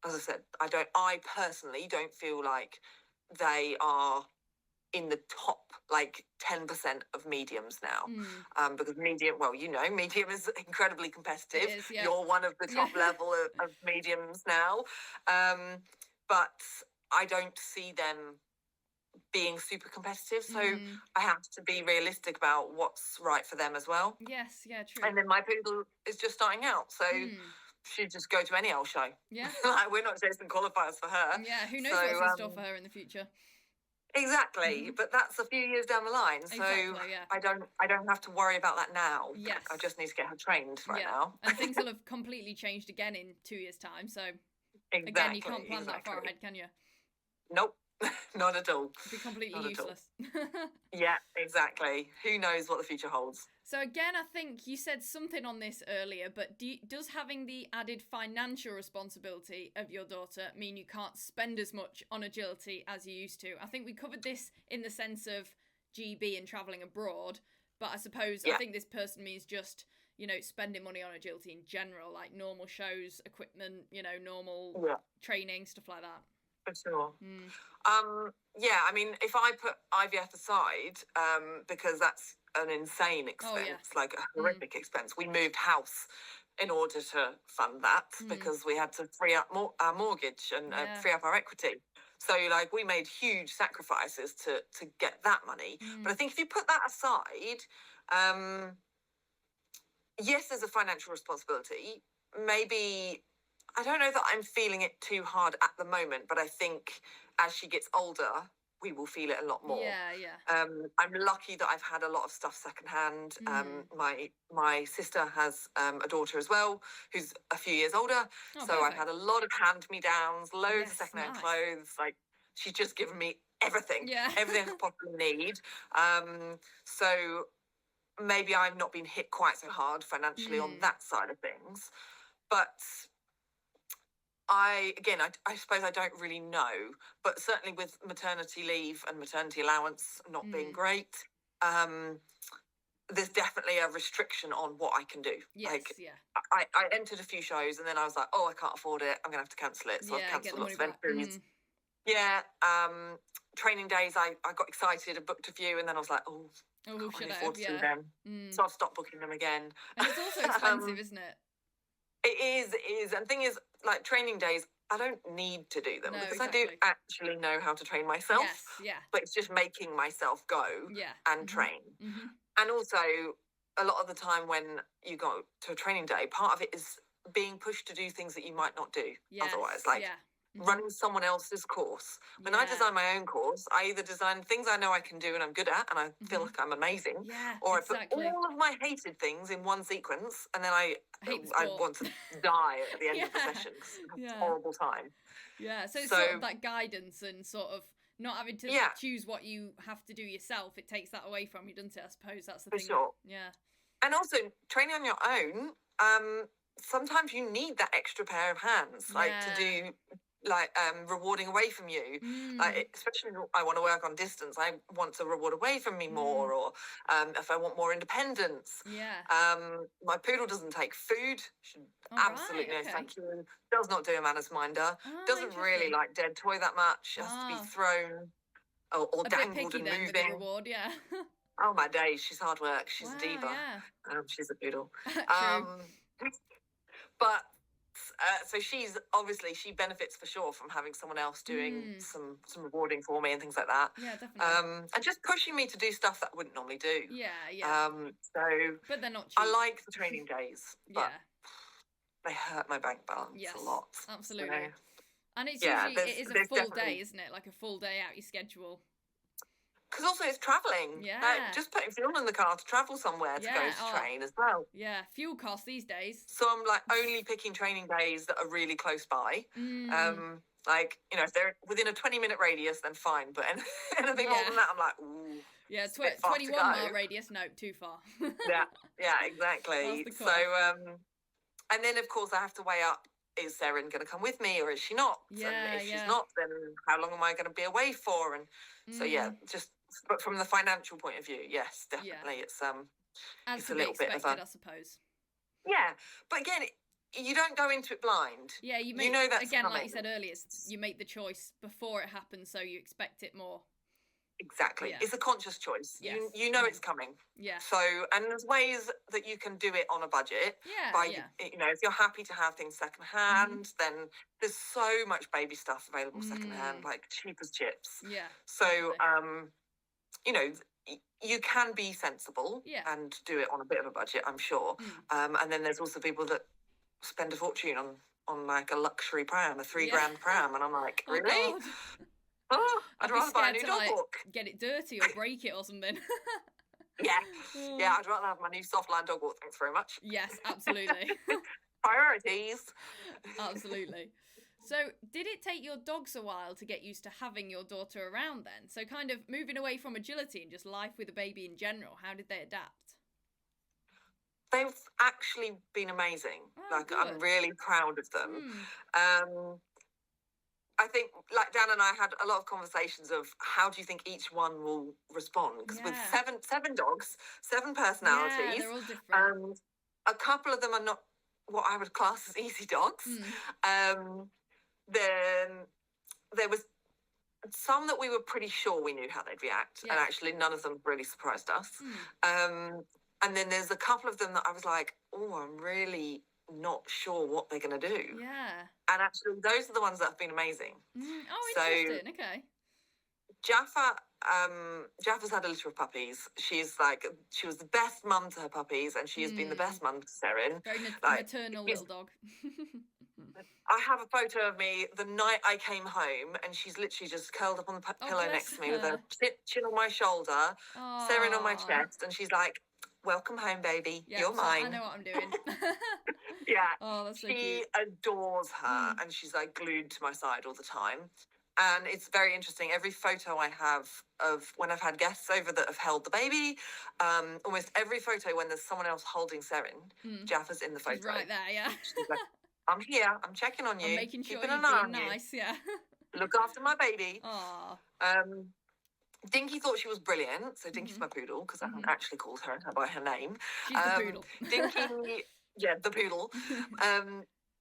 as I said, I personally don't feel like they are in the top, like, 10% of mediums now. Because medium is incredibly competitive. It is, yeah. You're one of the top level of mediums now. But I don't see them being super competitive. So I have to be realistic about what's right for them as well. Yes, yeah, true. And then my poodle is just starting out. So she'd just go to any old show. Yeah. Like, we're not chasing qualifiers for her. Yeah, who knows what's in store for her in the future. Exactly, but that's a few years down the line, so I don't have to worry about that now. Yes. I just need to get her trained now. And things will have completely changed again in 2 years' time, so again, you can't plan that far ahead, can you? Nope, not at all. It'd be completely useless. Yeah, exactly. Who knows what the future holds? So again, I think you said something on this earlier, but does having the added financial responsibility of your daughter mean you can't spend as much on agility as you used to? I think we covered this in the sense of GB and travelling abroad, but I suppose I think this person means just, spending money on agility in general, like normal shows, equipment, normal training, stuff like that. For sure. I mean, if I put IVF aside, because that's an insane expense, like a horrific expense. We moved house in order to fund that because we had to free up our mortgage and free up our equity. So, like, we made huge sacrifices to get that money. But I think if you put that aside, yes, there's a financial responsibility. Maybe, I don't know that I'm feeling it too hard at the moment, but I think as she gets older, we will feel it a lot more. I'm lucky that I've had a lot of stuff secondhand. My sister has a daughter as well, who's a few years older. So I've had a lot of hand-me-downs, loads of secondhand clothes. Like, she's just given me everything, everything I could possibly need. So maybe I've not been hit quite so hard financially on that side of things. But I suppose I don't really know, but certainly with maternity leave and maternity allowance not being great, there's definitely a restriction on what I can do. I entered a few shows and then I was like, I can't afford it. I'm going to have to cancel it. So I've cancelled lots of entries. Training days, I got excited and booked a few and then I was like, can't really afford to do them. So I've stopped booking them again. And it's also expensive, isn't it? It is. And the thing is, like, training days, I don't need to do them because I do actually know how to train myself. But it's just making myself go and train. And also, a lot of the time when you go to a training day, part of it is being pushed to do things that you might not do otherwise. Like, running someone else's course. When I design my own course, I either design things I know I can do and I'm good at and I feel like I'm amazing, or I put all of my hated things in one sequence and then I want to die at the end of the session because it's a horrible time. So it's sort of that guidance and sort of not having to choose what you have to do yourself. It takes that away from you, doesn't it? I suppose that's the thing. For sure. And also, training on your own, sometimes you need that extra pair of hands, like to do rewarding away from you, like, especially if I want to work on distance, I want to reward away from me more, or if I want more independence. My poodle doesn't take food. She absolutely no thank you. Does not do a manners minder. Doesn't really like dead toy that much. She has to be thrown or dangled and moving. With the reward, oh my days, she's hard work. She's a diva. She's a poodle. But so she benefits for sure from having someone else doing some rewarding for me and things like that. Definitely. And just pushing me to do stuff that I wouldn't normally do. But they're not cheap. I like the training days, but they hurt my bank balance a lot. Absolutely. And it's usually it is a full day, isn't it? Like a full day out your schedule. Because also it's travelling. Like, just putting fuel in the car to travel somewhere to go to train as well. Fuel costs these days. So I'm like only picking training days that are really close by. Like, if they're within a 20-minute radius, then fine. But anything more than that, I'm like, ooh. 21-mile radius, no, too far. Exactly. So, and then of course I have to weigh up, is Seren going to come with me or is she not? And if she's not, then how long am I going to be away for? And so, but from the financial point of view, yes, definitely. It's as a little bit of I suppose. But again, you don't go into it blind. You know that's again, coming. Like you said earlier, you make the choice before it happens, so you expect it more. Exactly. It's a conscious choice. You know it's coming. So, and there's ways that you can do it on a budget. If you're happy to have things secondhand, then there's so much baby stuff available secondhand, like cheap as chips. So, you can be sensible and do it on a bit of a budget, I'm sure. And then there's also people that spend a fortune on like a luxury pram, a $3,000 pram, and I'm like, really? Oh, I'd rather buy a new dog walk. Get it dirty or break it or something. Yeah, I'd rather have my new Softline dog walk. Thanks very much. Yes, absolutely. Priorities. Absolutely. So, did it take your dogs a while to get used to having your daughter around then? So, kind of moving away from agility and just life with a baby in general, how did they adapt? They've actually been amazing. Good. I'm really proud of them. I think, like, Dan and I had a lot of conversations of how do you think each one will respond? Because with seven dogs, 7 personalities, they're all different. A couple of them are not what I would class as easy dogs. Then there was some that we were pretty sure we knew how they'd react, and actually none of them really surprised us. And then there's a couple of them that I was like, oh, I'm really not sure what they're going to do. Yeah. And actually, those are the ones that have been amazing. Interesting. Okay. Jaffa's had a litter of puppies. She was the best mum to her puppies, and she has been the best mum to Serin. Very maternal little dog. I have a photo of me the night I came home, and she's literally just curled up on the pillow next to me with her chin on my shoulder, Serin on my chest, and she's like, welcome home, baby. You're mine. I know what I'm doing. Yeah. Oh, that's so cute. She adores her, and she's like glued to my side all the time. And it's very interesting. Every photo I have of when I've had guests over that have held the baby, almost every photo when there's someone else holding Serin, Jaffa's in the photo. She's right there, yeah. She's like, I'm here. I'm checking on you. I'm making sure keeping you're an eye being on nice, you. yeah. Look after my baby. Aww. Dinky thought she was brilliant. So Dinky's my poodle, because I haven't actually called her by her name. She's the poodle. Dinky, the poodle.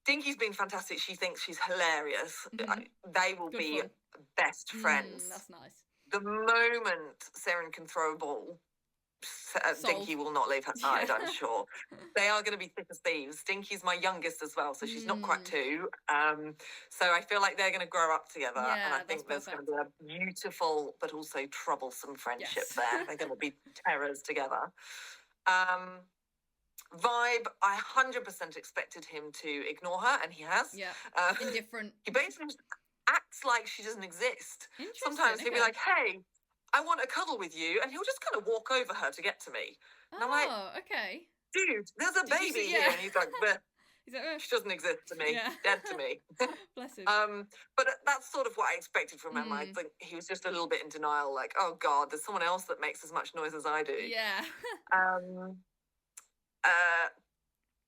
Dinky's been fantastic. She thinks she's hilarious. They will be best friends. That's nice. The moment Serin can throw a ball, Dinky will not leave her side, I'm sure. They are going to be thick as thieves. Dinky's my youngest as well, so she's not quite 2. So I feel like they're going to grow up together, and I think there's going to be a beautiful but also troublesome friendship there. They're going to be terrors together. Vibe, I 100% expected him to ignore her, and he has. Yeah, indifferent. He basically acts like she doesn't exist. Sometimes he'll be like, hey, I want a cuddle with you, and he'll just kind of walk over her to get to me. And I'm like, okay. Dude, there's a baby here. And he's like, she doesn't exist to me, dead to me. Bless him. But that's sort of what I expected from him. I think he was just a little bit in denial, like, oh God, there's someone else that makes as much noise as I do. Yeah.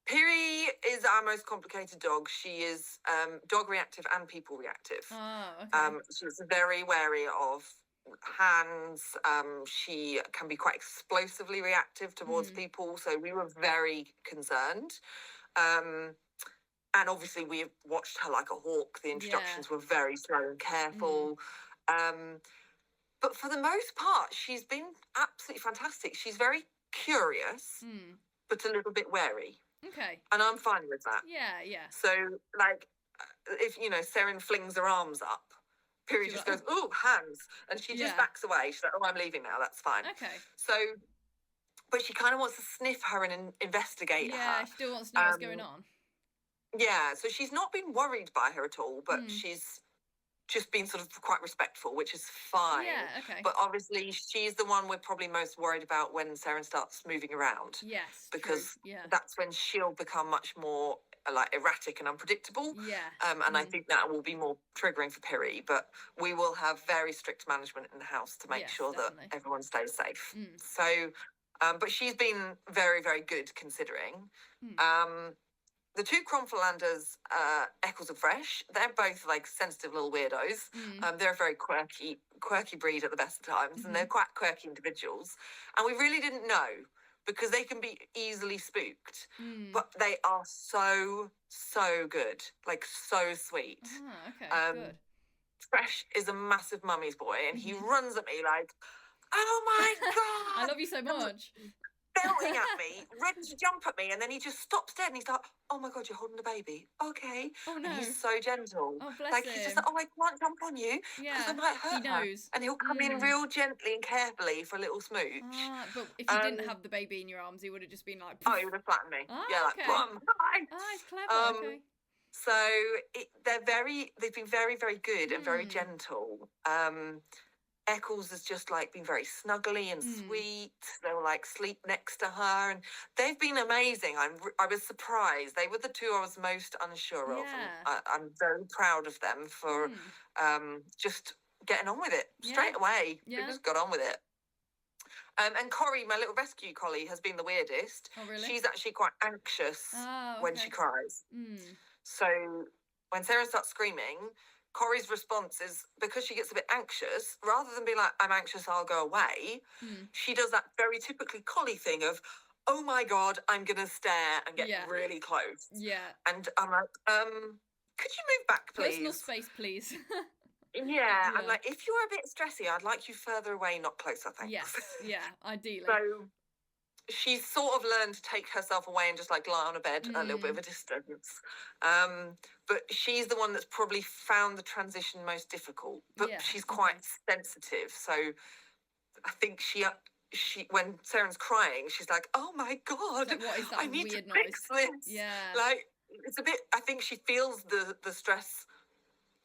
Piri is our most complicated dog. She is dog reactive and people reactive. Oh, okay. She's very wary of hands. She can be quite explosively reactive towards people, so we were very concerned. And obviously we watched her like a hawk. The instructions were very slow and careful. But for the most part, she's been absolutely fantastic. She's very curious, but a little bit wary. Okay. And I'm fine with that. Yeah. So, like, if, Serin flings her arms up, Piri just goes, ooh, hands. And she just backs away. She's like, oh, I'm leaving now. That's fine. Okay. So, but she kind of wants to sniff her and investigate her. Yeah, she still wants to know what's going on. Yeah, so she's not been worried by her at all, but she's just been sort of quite respectful, which is fine. Yeah, okay. But obviously she's the one we're probably most worried about when Serin starts moving around. Yes, because that's when she'll become much more like erratic and unpredictable. Yeah. And I think that will be more triggering for Piri, but we will have very strict management in the house to make sure that everyone stays safe. So, but she's been very, very good considering. The 2 Cromfelanders, Eccles and Fresh, they're both like sensitive little weirdos. They're a very quirky breed at the best of times, and they're quite quirky individuals. And we really didn't know, because they can be easily spooked, but they are so, so good, like so sweet. Okay, good. Fresh is a massive mummy's boy, and he runs at me like, oh my God. I love you so much. belting at me, ready to jump at me, and then he just stops dead and he's like, oh my God, you're holding a baby. Okay. Oh no. And he's so gentle. Oh, bless like him. He's just like, oh, I can't jump on you because I might hurt he knows. her. And he'll come in real gently and carefully for a little smooch. But if you didn't have the baby in your arms, he would have just been like, oh, he would have flattened me. Okay. Like, boom, hi. It's clever. Okay. So they've been very, very good and very gentle. Eccles has just like been very snuggly and sweet. They'll like sleep next to her, and they've been amazing. I was surprised. They were the two I was most unsure of. And I'm very proud of them for just getting on with it straight away. They just got on with it. And Corrie, my little rescue collie, has been the weirdest. Oh, really? She's actually quite anxious when she cries. So when Sarah starts screaming, Corrie's response is, because she gets a bit anxious, rather than be like, I'm anxious, I'll go away, she does that very typically collie thing of, oh my God, I'm going to stare and get really close. Yeah. And I'm like, could you move back, please? Personal space, please. Yeah, I'm like, if you're a bit stressy, I'd like you further away, not closer, thanks. Yes, ideally. So she's sort of learned to take herself away and just like lie on a bed a little bit of a distance. But she's the one that's probably found the transition most difficult. But she's quite sensitive. So I think she when Sarah's crying, she's like, oh my God, like, what is that I need weird to fix noise? this. Yeah. Like, it's a bit, I think she feels the stress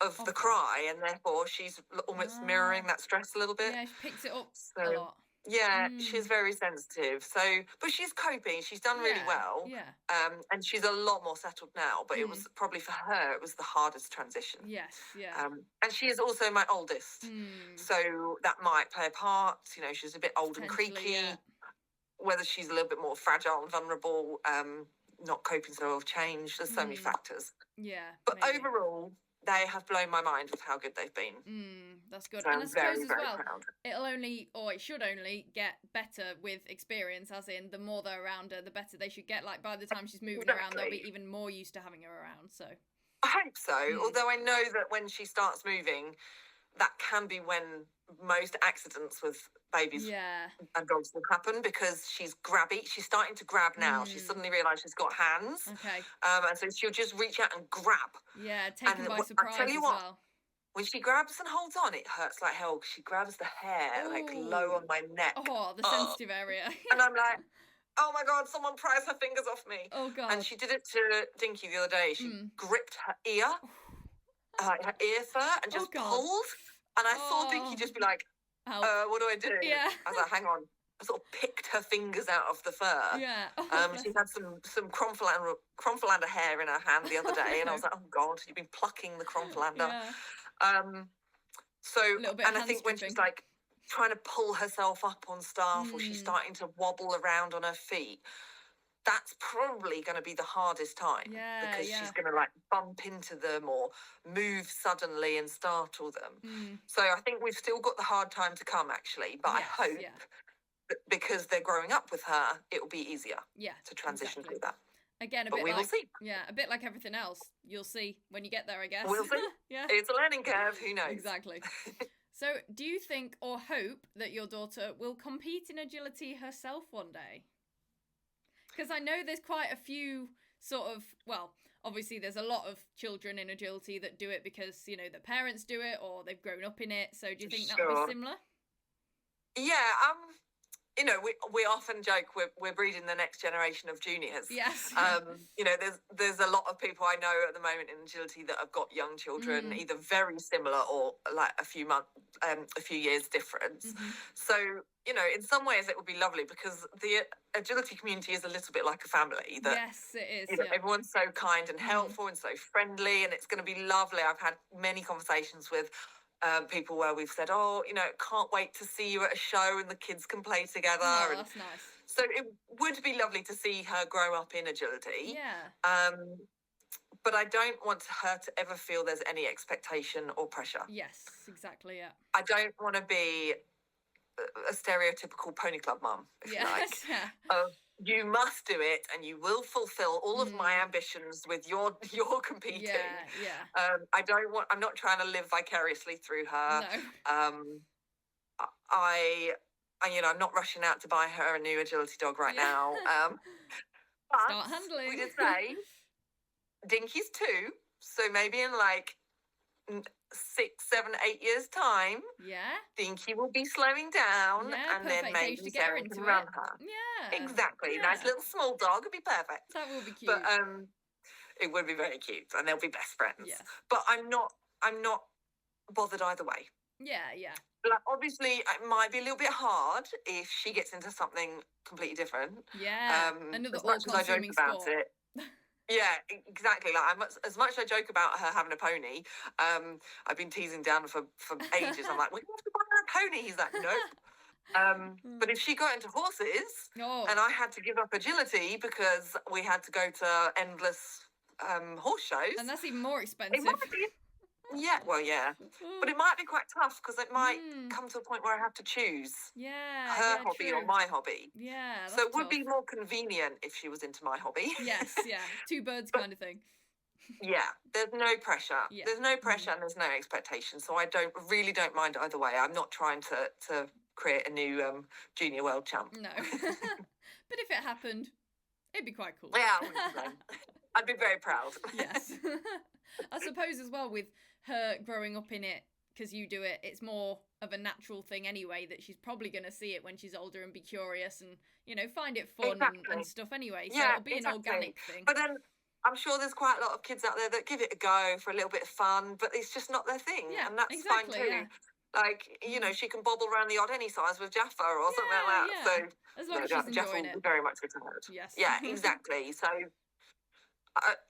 of the cry, and therefore she's almost mirroring that stress a little bit. Yeah, she picks it up a lot. Yeah, she's very sensitive. So, but she's coping. She's done really well. Yeah. And she's a lot more settled now. But it was probably for her, it was the hardest transition. Yes, yeah. And she is also my oldest. So that might play a part. You know, she's a bit old and creaky. Yeah. Whether she's a little bit more fragile and vulnerable, not coping so well with change. There's so many factors. Yeah. But overall, they have blown my mind with how good they've been. That's good. So and I suppose very, as very well, proud. It should only get better with experience, as in the more they're around her, the better they should get. Like by the time she's moving around, they'll be even more used to having her around. So I hope so. Although I know that when she starts moving, that can be when most accidents with babies and dogs will happen, because she's grabby. She's starting to grab now. She's suddenly realised she's got hands. Okay. And so she'll just reach out and grab. Yeah, taken by surprise I tell you what, as well. when she grabs and holds on, it hurts like hell. She grabs the hair like low on my neck. Oh, the sensitive area. And I'm like, oh my God, someone pries her fingers off me. Oh God. And she did it to Dinky the other day. She gripped her ear, her ear fur, and just pulled. And I saw Dinky just be like, what do I do? Yeah. I was like, hang on. I sort of picked her fingers out of the fur. Yeah. She had some Cromfalander hair in her hand the other day, and I was like, oh God, you've been plucking the Cromfalander. Yeah. So, and I think when she's like trying to pull herself up on staff, or she's starting to wobble around on her feet, that's probably going to be the hardest time, because she's going to like bump into them or move suddenly and startle them. So I think we've still got the hard time to come, actually, but I hope that because they're growing up with her, it will be easier to transition through that. Again, but we will see. Yeah, a bit like everything else. You'll see when you get there, I guess. We'll see. Yeah. It's a learning curve. Who knows? Exactly. So, do you think or hope that your daughter will compete in agility herself one day? Because I know there's quite a few sort of, well, obviously there's a lot of children in agility that do it because, you know, their parents do it or they've grown up in it. So do you think that would be similar? Yeah, you know, we often joke we're breeding the next generation of juniors. Yes. You know, there's a lot of people I know at the moment in agility that have got young children, either very similar or like a few years difference. So, you know, in some ways it would be lovely, because the agility community is a little bit like a family. That, yes, it is. You know, everyone's so kind and helpful and so friendly, and it's going to be lovely. I've had many conversations with people where we've said, oh, you know, can't wait to see you at a show and the kids can play together. Oh, and that's nice. So it would be lovely to see her grow up in agility. Yeah. But I don't want her to ever feel there's any expectation or pressure. Yes, exactly, yeah. I don't want to be a stereotypical pony club mum, if you like. Yeah. You must do it, and you will fulfill all of my ambitions with your competing. Yeah. I'm not trying to live vicariously through her. No. I'm not rushing out to buy her a new agility dog right now. But start handling. We did say Dinky's 2, so maybe in like 6, 7, 8 years' time, Dinky will be slowing down, and then maybe Sarah can run her. Yeah, exactly. Nice little small dog would be perfect. That will be cute. But it would be very cute, and they'll be best friends. Yes. But I'm not bothered either way. Yeah. Like, obviously, it might be a little bit hard if she gets into something completely different. Yeah. Another all-consuming sport. Yeah, exactly. Like, as much as I joke about her having a pony, I've been teasing Dan for ages. I'm like, we have to buy her a pony. He's like, nope. But if she got into horses, and I had to give up agility because we had to go to endless horse shows, and that's even more expensive. Yeah, well, yeah. But it might be quite tough because it might come to a point where I have to choose her hobby or my hobby. Yeah, so it would be more convenient if she was into my hobby. Yes, yeah. 2 birds kind of thing. Yeah, there's no pressure. Yeah. There's no pressure and there's no expectation. So I really don't mind either way. I'm not trying to create a new junior world champ. No. But if it happened, it'd be quite cool. Yeah, I wouldn't complain. I'd be very proud. Yes. I suppose as well with her growing up in it, because you do it, it's more of a natural thing anyway, that she's probably going to see it when she's older and be curious and, find it fun and stuff anyway. So it'll be an organic thing. But then I'm sure there's quite a lot of kids out there that give it a go for a little bit of fun, but it's just not their thing. Yeah, and that's fine too. Yeah. Like, she can bobble around the odd any size with Jaffa or something like that. Yeah. So as long as she's enjoying it. Very much retired. Yes. Yeah, exactly. So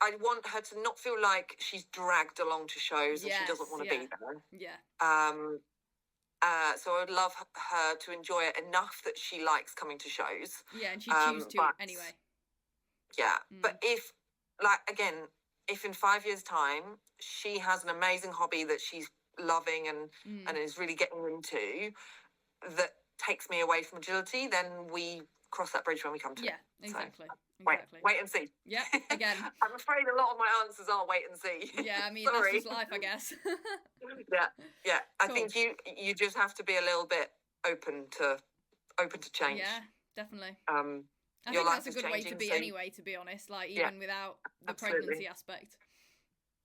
I want her to not feel like she's dragged along to shows and she doesn't want to be there. Yeah. So I would love her to enjoy it enough that she likes coming to shows. Yeah, and she chooses to anyway. Yeah, but if in 5 years' time she has an amazing hobby that she's loving and is really getting into, that takes me away from agility, then we cross that bridge when we come to it. Yeah, exactly. So, wait and see. Yeah, again. I'm afraid a lot of my answers are wait and see. Yeah, I mean, that's just life, I guess. Yeah. I think you just have to be a little bit open to change. Yeah, definitely. I think that's a good way to be anyway, to be honest, like even without the pregnancy aspect.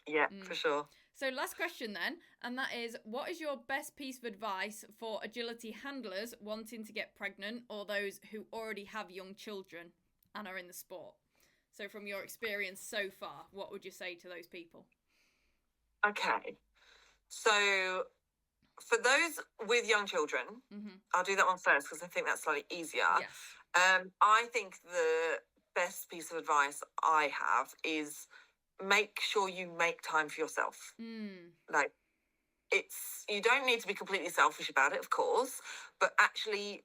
Yeah, for sure. So last question then, and that is, what is your best piece of advice for agility handlers wanting to get pregnant or those who already have young children and are in the sport? So from your experience so far, what would you say to those people? Okay. So for those with young children, I'll do that one first because I think that's slightly easier. Yes. I think the best piece of advice I have is make sure you make time for yourself. Like, you don't need to be completely selfish about it, of course, but actually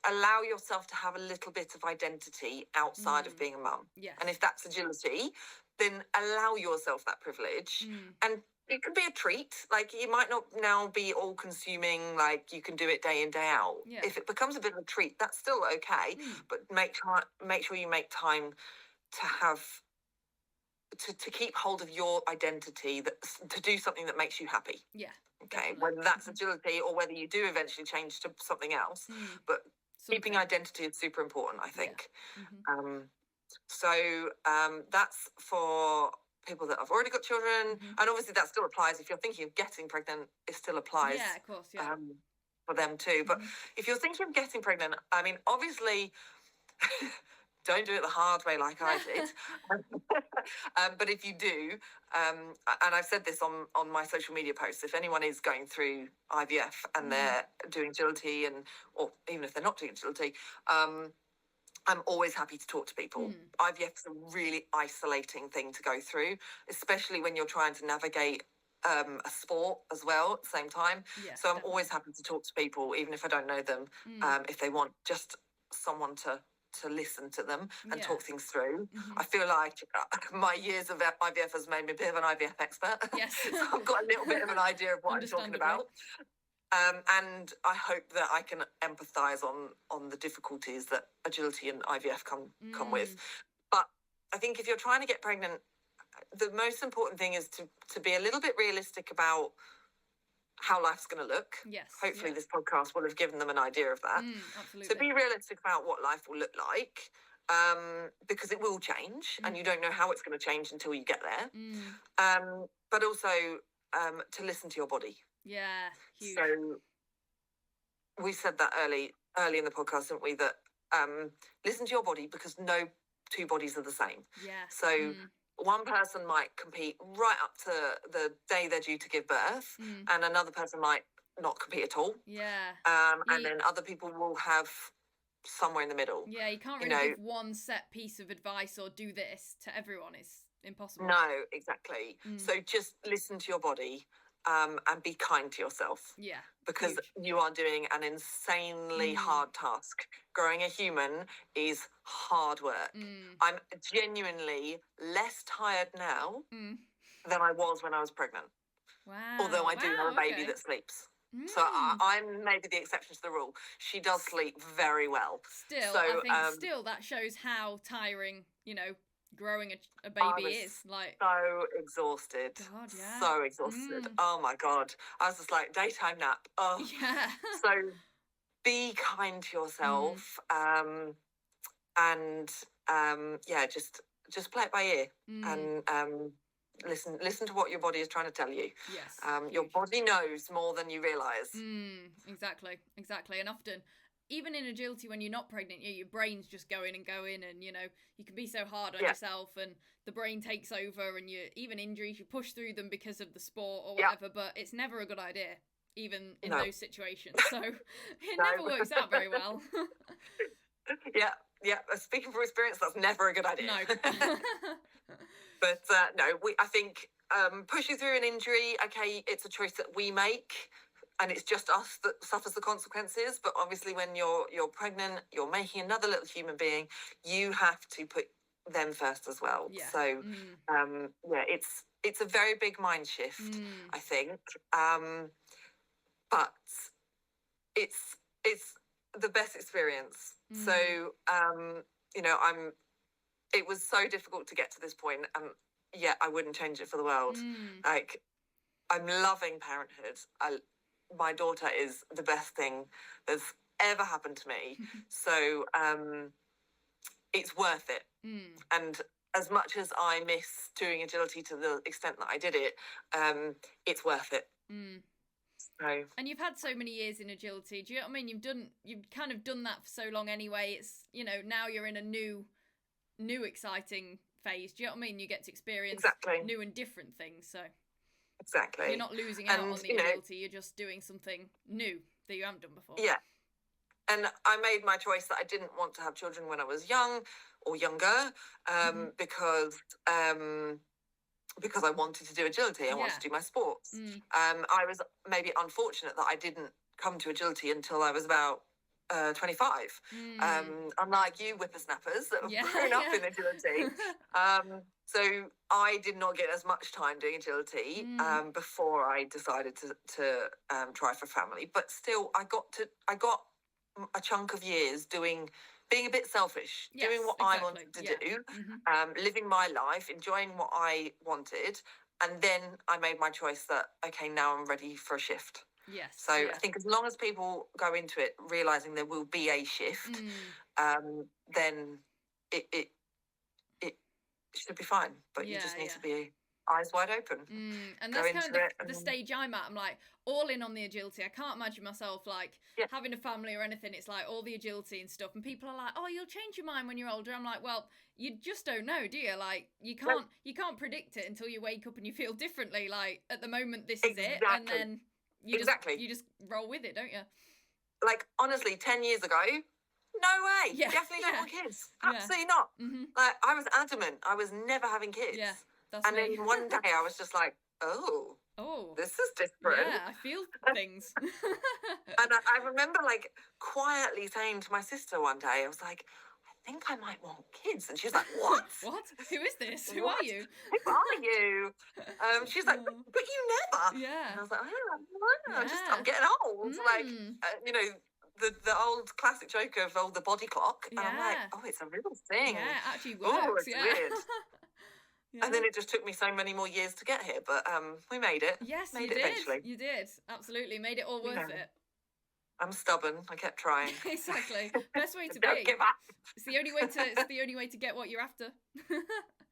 allow yourself to have a little bit of identity outside of being a mum. Yes. And if that's agility, then allow yourself that privilege. And it could be a treat. Like, you might not now be all consuming, like you can do it day in, day out. Yeah. If it becomes a bit of a treat, that's still okay. But make sure you make time to have to keep hold of your identity, to do something that makes you happy. Yeah. Okay. Definitely. Whether that's agility or whether you do eventually change to something else, but keeping identity is super important, I think. Yeah. So that's for people that have already got children, and obviously that still applies if you're thinking of getting pregnant. It still applies. Yeah, of course. Yeah. For them too. But if you're thinking of getting pregnant, I mean, obviously. Don't do it the hard way like I did. But if you do, and I've said this on my social media posts, if anyone is going through IVF and they're doing agility, or even if they're not doing agility, I'm always happy to talk to people. IVF is a really isolating thing to go through, especially when you're trying to navigate a sport as well at the same time. Yeah, so I'm always happy to talk to people, even if I don't know them, if they want just someone to listen to them and talk things through. I feel like my years of IVF has made me a bit of an IVF expert. Yes. So I've got a little bit of an idea of what I'm talking about. And I hope that I can empathise on the difficulties that agility and IVF come with. But I think if you're trying to get pregnant, the most important thing is to be a little bit realistic about how life's going to look. Yes. Hopefully this podcast will have given them an idea of that. Absolutely. So be realistic about what life will look like, because it will change and you don't know how it's going to change until you get there. But also to listen to your body. Yeah, huge. So we said that early in the podcast, didn't we, that listen to your body, because no two bodies are the same. Yeah. So one person might compete right up to the day they're due to give birth, and another person might not compete at all. Yeah. And then other people will have somewhere in the middle. Yeah, you can't really give one set piece of advice or do this to everyone. It's impossible. No, exactly. So just listen to your body, and be kind to yourself. Yeah. Because you are doing an insanely hard task. Growing a human is hard work. I'm genuinely less tired now than I was when I was pregnant. Wow. Although I do have a baby that sleeps. So I'm maybe the exception to the rule. She does sleep very well. Still, I think that shows how tiring, growing a baby is. Like, so exhausted. God, yeah. So exhausted. Oh my God. I was just like, daytime nap. Oh. Yeah. So be kind to yourself. And just play it by ear. And listen to what your body is trying to tell you. Yes. Your body knows more than you realise. Exactly. And often, even in agility, when you're not pregnant, your brain's just going, and you can be so hard on yourself, and the brain takes over, and even injuries, you push through them because of the sport or whatever, but it's never a good idea, even in those situations. So it never works out very well. Yeah. Speaking from experience, that's never a good idea. No. But I think pushing through an injury, okay, it's a choice that we make, and it's just us that suffers the consequences. But obviously, when you're pregnant, you're making another little human being. You have to put them first as well. Yeah. So, it's a very big mind shift, I think. But it's the best experience. So, it was so difficult to get to this point, and yet I wouldn't change it for the world. Like, I'm loving parenthood. My daughter is the best thing that's ever happened to me. So it's worth it. And as much as I miss doing agility to the extent that I did it, it's worth it. So. And you've had so many years in agility. Do you know what I mean? You've kind of done that for so long anyway. It's, now you're in a new exciting phase. Do you know what I mean? You get to experience new and different things. So exactly, you're not losing out on the agility. You're just doing something new that you haven't done before. Yeah. And I made my choice that I didn't want to have children when I was young or younger, because I wanted to do agility. I wanted to do my sports. I was maybe unfortunate that I didn't come to agility until I was about 25. Unlike you whippersnappers that have grown up in agility. So I did not get as much time doing agility before I decided to try for family. But still, I got a chunk of years being a bit selfish, doing what I wanted to do, living my life, enjoying what I wanted. And then I made my choice that, okay, now I'm ready for a shift. Yes. So I think as long as people go into it realising there will be a shift, then it should be fine. But you just need to be eyes wide open. And that's kind of the stage I'm at. I'm like all in on the agility. I can't imagine myself like having a family or anything. It's like all the agility and stuff. And people are like, oh, you'll change your mind when you're older. I'm like, well, you just don't know, do you? Like you can't predict it until you wake up and you feel differently. Like at the moment, this is it. And then you just roll with it, don't you? Like, honestly, 10 years ago, no way. Definitely don't want kids. Absolutely not. Like, I was adamant. I was never having kids. Yeah, that's and me. Then one day I was just like, oh, this is different. Yeah, I feel things. And I remember, like, quietly saying to my sister one day, I was like, I think I might want kids. And she's like, what? What? Who is this? Who are you? Who are you? She's like, but you never. Yeah. And I was like, I'm getting old. Like, the old classic joke of the body clock. And I'm like, oh, it's a real thing. Yeah, it actually works. Oh, it's weird. Yeah. And then it just took me so many more years to get here, but we made it. Yes, made you it did. Eventually. You did. Absolutely. Made it all worth it. I'm stubborn. I kept trying. Exactly. Best way to Don't be. give up. It's the only way to get what you're after.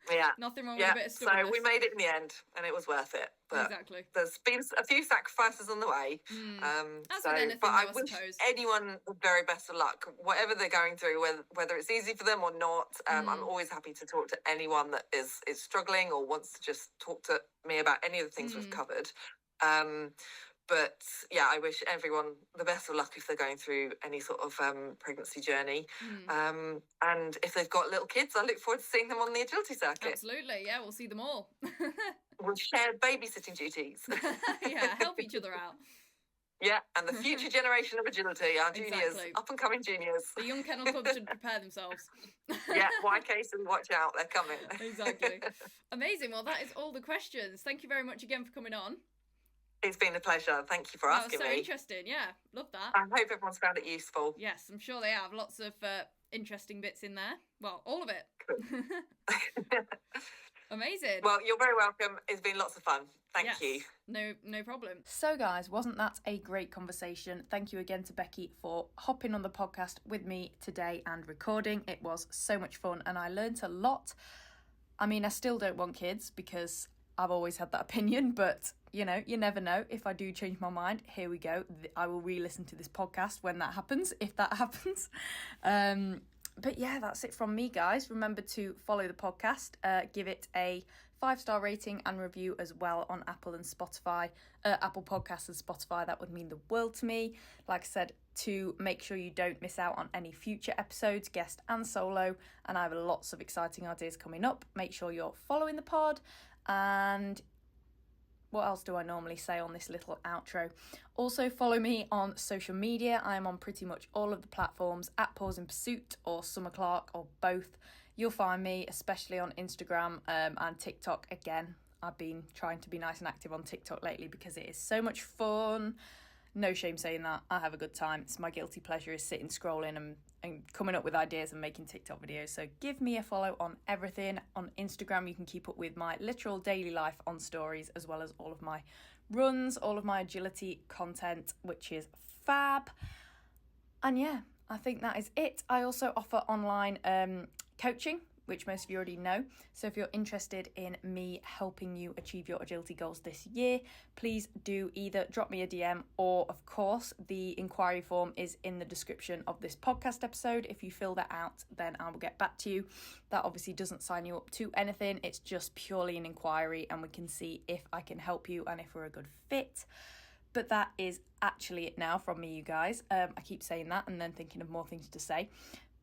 Yeah. Nothing wrong with a bit of stubbornness. So we made it in the end, and it was worth it. But exactly. There's been a few sacrifices on the way. As with anything, but I wish anyone the very best of luck, whatever they're going through, whether it's easy for them or not. I'm always happy to talk to anyone that is struggling or wants to just talk to me about any of the things we've covered. But yeah, I wish everyone the best of luck if they're going through any sort of pregnancy journey. And if they've got little kids, I look forward to seeing them on the agility circuit. Absolutely, yeah, we'll see them all. We'll share babysitting duties. Yeah, help each other out. Yeah, and the future generation of agility, our juniors, up and coming juniors. The young kennel club should prepare themselves. Yeah, YKs and watch out, they're coming. Exactly. Amazing. Well, that is all the questions. Thank you very much again for coming on. It's been a pleasure. Thank you for asking me. So interesting. Yeah, love that. I hope everyone's found it useful. Yes, I'm sure they have. Lots of interesting bits in there. Well, all of it. Cool. Amazing. Well, you're very welcome. It's been lots of fun. Thank you. No problem. So guys, wasn't that a great conversation? Thank you again to Becci for hopping on the podcast with me today and recording. It was so much fun and I learned a lot. I mean, I still don't want kids because I've always had that opinion, but you know, you never know. If I do change my mind, here we go. I will re-listen to this podcast when that happens, if that happens. But yeah, that's it from me, guys. Remember to follow the podcast, give it a 5-star rating and review as well on Apple and Spotify, Apple Podcasts and Spotify. That would mean the world to me. Like I said, to make sure you don't miss out on any future episodes, guest and solo. And I have lots of exciting ideas coming up. Make sure you're following the pod. And what else do I normally say on this little outro? Also, follow me on social media. I'm on pretty much all of the platforms at Pause in Pursuit or Summer Clark or both. You'll find me, especially on Instagram and TikTok. Again, I've been trying to be nice and active on TikTok lately because it is so much fun. No shame saying that. I have a good time. It's my guilty pleasure is sitting, scrolling and coming up with ideas and making TikTok videos. So give me a follow on everything. On Instagram, you can keep up with my literal daily life on stories, as well as all of my runs, all of my agility content, which is fab. And yeah, I think that is it. I also offer online coaching, which most of you already know. So if you're interested in me helping you achieve your agility goals this year, please do either drop me a DM or, of course, the inquiry form is in the description of this podcast episode. If you fill that out, then I will get back to you. That obviously doesn't sign you up to anything. It's just purely an inquiry and we can see if I can help you and if we're a good fit. But that is actually it now from me, you guys. I keep saying that and then thinking of more things to say.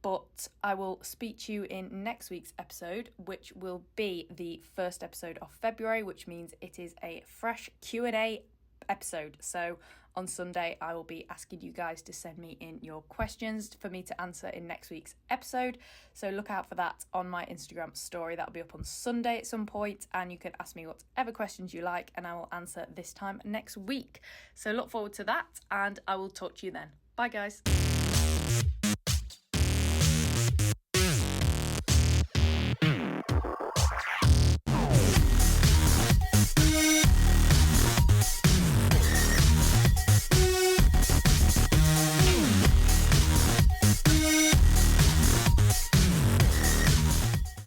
But I will speak to you in next week's episode, which will be the first episode of February, which means it is a fresh Q&A episode. So on Sunday, I will be asking you guys to send me in your questions for me to answer in next week's episode. So look out for that on my Instagram story. That'll be up on Sunday at some point, and you can ask me whatever questions you like, and I will answer this time next week. So look forward to that, and I will talk to you then. Bye, guys.